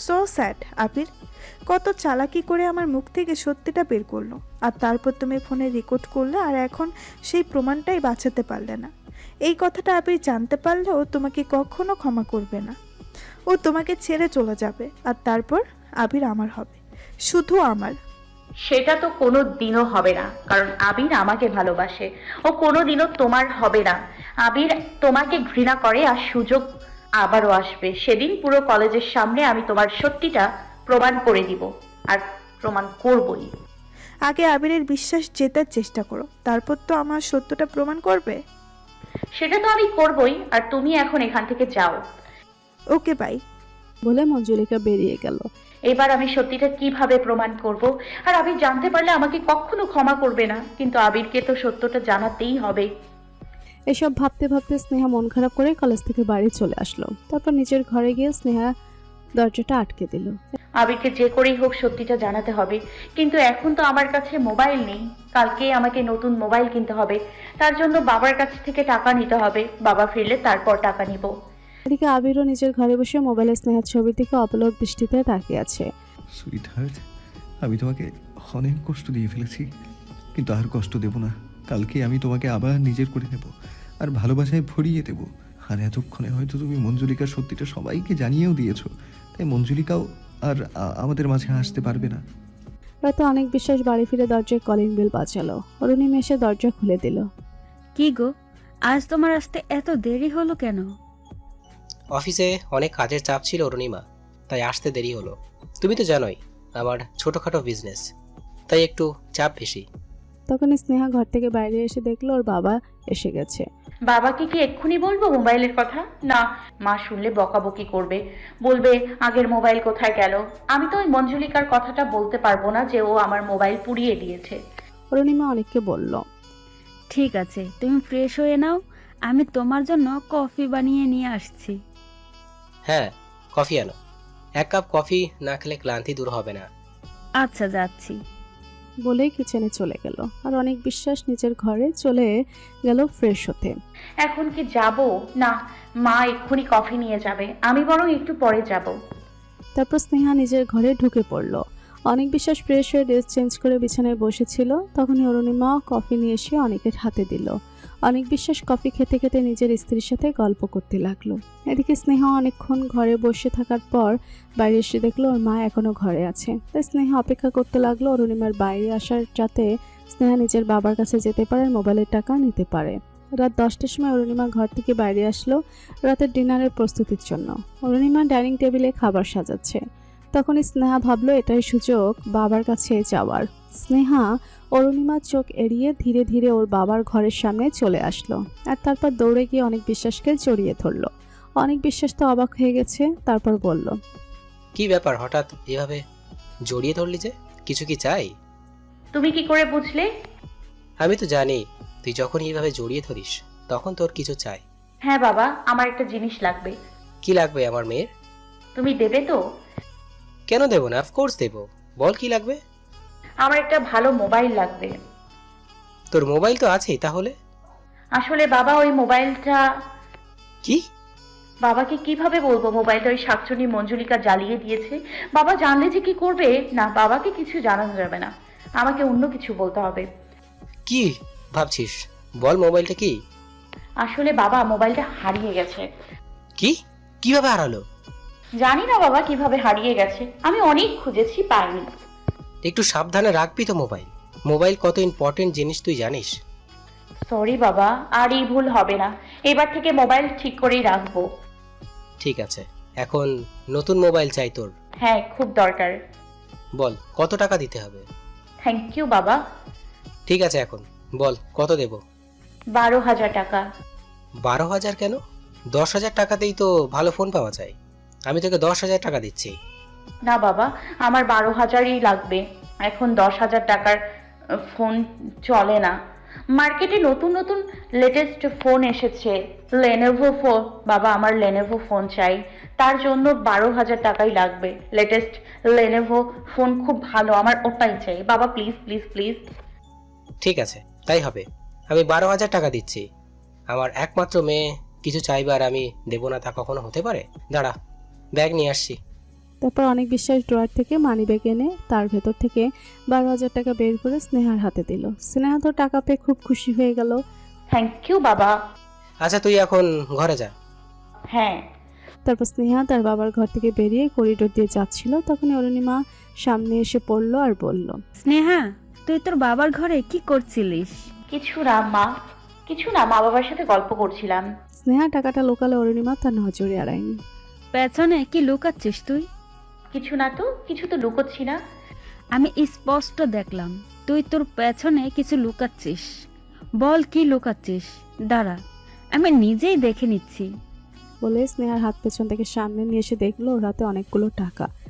So sad. আবির কত চালাকি করে আমার মুখ থেকে সত্যিটা বের করলো, আর তারপর তুমি ফোনে রেকর্ড করলে, আর এখন সেই প্রমাণটাই বাঁচাতে পারলে না। এই কথাটা আবির জানতে পারলেও তোমাকে কখনো ক্ষমা করবে না। ও তোমাকে ছেড়ে চলে যাবে, আর তারপর আবির আমার হবে, শুধু আমার। সেটা তো কোনো দিনও হবে না, কারণ আবির আমাকে ভালোবাসে। ও কোনো দিনও তোমার হবে না। আবির তোমাকে ঘৃণা করে, আর সুযোগ আবারও আসবে। সেদিন পুরো কলেজের সামনে আমি তোমার সত্যিটা প্রমাণ করে দিব, আর প্রমাণ করবই। আগে আবিরের বিশ্বাস জেতার চেষ্টা করো, তারপর তো আমার সত্যটা প্রমাণ করবে। সেটা তো আমি করবই, আর তুমি এখন এখান থেকে যাও। ওকে বাই বলে মঞ্জুলিকা বেরিয়ে গেল। এবার আমি সত্যিটা কিভাবে প্রমাণ করব? আর আবির জানতে পারলে আমাকে কখনো ক্ষমা করবে না, কিন্তু আবিরকে তো সত্যটা জানাতেই হবে। এসব ভাবতে ভাবতে স্নেহা মন খারাপ করে কলেজ থেকে বাড়ি চলে আসলো। তারপর নিজের ঘরে গিয়ে স্নেহা দরজাটা আটকে দিল। আবিরকে যে করেই হোক সত্যিটা জানাতে হবে, কিন্তু এখন তো আমার কাছে মোবাইল নেই। কালকে আমাকে নতুন মোবাইল কিনতে হবে, তার জন্য বাবার কাছ থেকে টাকা নিতে হবে। বাবা ফিরলে তারপর টাকা নিব। এদিকে আবিরও নিজের ঘরে বসে মোবাইলে স্নেহার ছবির দিকে অপলক দৃষ্টিতে তাকিয়ে আছে। সুইট হার্ট, আমি তোমাকে অনেক কষ্ট দিয়ে ফেলেছি, কিন্তু আর কষ্ট দেব না। কালকে আমি তোমাকে আবার নিজের করে নেব, আর ভালোবাসায় ভরিয়ে দেব। আর এতক্ষণে হয়তো তুমি মঞ্জুলিকার সত্যিটা সবাইকে জানিয়েও দিয়েছো, তাই মঞ্জুলিকাও আর আমাদের মাঝে আসতে পারবে না। রাতে অনেক বিশ্বাস বাড়ি ফিরে দরজায় কলিং বেল বাজালো। অরুণিমা এসে দরজা খুলে দিল। কি গো, আজ তোমার আসতে এত দেরি হলো কেন? অফিসে অনেক কাজের চাপ ছিল অরুণিমা, তাই আসতে দেরি হলো। তুমি তো জানোই আমার ছোটোখাটো বিজনেস, তাই একটু চাপ বেশি। তখন স্নেহা ঘর থেকে বাইরে এসে দেখলো ওর বাবা এসে গেছে। বাবাকে কি এক্ষুনি বলবো মোবাইলের কথা? না, মা শুনলে বকাবকি করবে, বলবে আগের মোবাইল কোথায় গেল। আমি তো ওই মঞ্জুলিকার কথাটা বলতে পারবো না যে ও আমার মোবাইল পুড়িয়ে দিয়েছে। অরুণিমা অনেককে বলল, ঠিক আছে, তুমি ফ্রেশ হয়ে নাও, আমি তোমার জন্য কফি বানিয়ে নিয়ে আসছি। হ্যাঁ, কফি আনো। এক কাপ কফি না খেলে ক্লান্তি দূর হবে না। আচ্ছা, যাচ্ছি। বলেই কিচেনে চলে গেল। আর অনেক বিশ্বাস নিজের ঘরে চলে গেল ফ্রেশ হতে। এখন কি যাব? না, মা এক্ষুনি কফি নিয়ে যাবে, আমি বরং একটু পরে যাব। তারপর স্নেহা নিজের ঘরে ঢুকে পড়ল। অনেক বিশ্বাস ফ্রেশ হয়ে ড্রেস চেঞ্জ করে বিছানায় বসেছিল, তখনই অরুণিমা কফি নিয়ে এসে অনেকের হাতে দিল। অনেক বিশ্বাস কফি খেতে খেতে নিজের স্ত্রীর সাথে গল্প করতে লাগলো। এদিকে স্নেহা অনেকক্ষণ ঘরে বসে থাকার পর বাইরে এসে দেখলো ওর মা এখনো ঘরে আছে। তাই স্নেহা অপেক্ষা করতে লাগলো অরুণিমার বাইরে আসার, যাতে স্নেহা নিজের বাবার কাছে যেতে পারে, মোবাইলের টাকা নিতে পারে। রাত 10টার সময় অরুণিমা ঘর থেকে বাইরে আসলো রাতের ডিনারের প্রস্তুতির জন্য। অরুণিমা ডাইনিং টেবিলে খাবার সাজাচ্ছে। তখনই স্নেহা ভাবলো এটাই সুযোগ বাবার কাছে যাওয়ার। স্নেহা অরুণিমার চোখ এড়িয়ে ধীরে ধীরে ওর বাবার ঘরের সামনে চলে আসলো, আর তারপর দৌড়ে গিয়ে অনেক বিশ্বাসকে জড়িয়ে ধরলো। অনেক বিশ্বাস তো অবাক হয়ে গেছে, তারপর বলল, কি ব্যাপার, হঠাৎ এভাবে জড়িয়ে ধরলি যে? কিছু কি চাই? তুমি কি করে বুঝলে? আমি তো জানি তুই যখন এইভাবে জড়িয়ে ধরিস তখন তোর কিছু চাই। হ্যাঁ বাবা, আমার একটা জিনিস লাগবে। কি লাগবে আমার মেয়ের? তুমি দেবে তো? কেন দেবো না, অফকোর্স দেবো। বল কি লাগবে? আমার একটা ভালো মোবাইল লাগবে। তোর মোবাইল তো আছেই, তাহলে? আসলে বাবা ওই মোবাইলটা... কি? বাবাকে কিভাবে বলবো মোবাইলটা ওই শাকচুনি মঞ্জুলিকা জ্বালিয়ে দিয়েছে। বাবা জানলে যে কি করবে? না, বাবাকে কিছু জানানো যাবে না, আমাকে অন্য কিছু বলতে হবে। কি ভাবছিস? বল মোবাইলটা কি? আসলে বাবা মোবাইলটা হারিয়ে গেছে। কি? কিভাবে হারালো? জানি না বাবা কিভাবে হারিয়ে গেছে, আমি অনেক খুঁজেছি, পাইনি। একটু সাবধানে রাখবি তো মোবাইল। মোবাইল কত ইম্পর্টেন্ট জিনিস তুই জানিস। সরি বাবা, আর এই ভুল হবে না, এবার থেকে মোবাইল ঠিক করেই রাখবো। ঠিক আছে, এখন নতুন মোবাইল চাই তোর? হ্যাঁ, খুব দরকার। বল কত টাকা দিতে হবে? থ্যাংক ইউ বাবা। ঠিক আছে, এখন বল কত দেব? 12,000 টাকা। 12,000 কেন? 10,000 টাকাতেই তো ভালো ফোন পাওয়া যায়। আমি তোকে 10,000 টাকা দিচ্ছি। না বাবা, আমার 12,000ই লাগবে। এখন 10,000 টাকার ফোন চলে না। মার্কেটে নতুন নতুন লেটেস্ট ফোন এসেছে, লেনোভো ফোন। বাবা আমার লেনোভো ফোন চাই, তার জন্য 12,000 টাকাই লাগবে। লেটেস্ট লেনোভো ফোন খুব ভালো, আমার ওটাই চাই বাবা, প্লিজ প্লিজ প্লিজ। ঠিক আছে, তাই হবে। আমি 12,000 টাকা দিচ্ছি। আমার একমাত্র মেয়ে কিছু চাইবে আর আমি দেবো না, তা কখনো হতে পারে? দাঁড়া, ব্যাগ নিয়ে আসছি। তারপর অনেক বিশ্বাস ড্রয়ার থেকে মানি ব্যাগ এনে তার ভেতর থেকে 12,000 টাকা বের করে স্নেহার হাতে দিল। স্নেহা তো টাকা পেয়ে খুব খুশি হয়ে গেল। থ্যাংক ইউ বাবা। আচ্ছা, তুই এখন ঘরে যা। হ্যাঁ। তারপর স্নেহা তার বাবার ঘর থেকে বেরিয়ে করিডোর দিয়ে যাচ্ছিল, তখনই অরুণিমা সামনে এসে পড়লো আর বলল, স্নেহা, তুই তোর বাবার ঘরে কি করছিলিস? কিছু না মা, কিছু না, মা বাবার সাথে গল্প করছিলাম। স্নেহা টাকাটা লোকালে অরুণিমা তার নজরে এড়ায়নি। পেছনে কি লুকাচ্ছিস তুই? কিছু না তো, কিছু তো লুকোচ্ছি না। আমি স্পষ্ট দেখলাম তুই তোর পেছনে কিছু লুকাচ্ছিস। বল কি লুকাচ্ছিস? দাঁড়া, আমি নিজেই দেখে নিচ্ছি। বলে স্নেহার হাত পেছন থেকে সামনে নিয়ে এসে দেখলো ওর হাতে অনেকগুলো টাকা।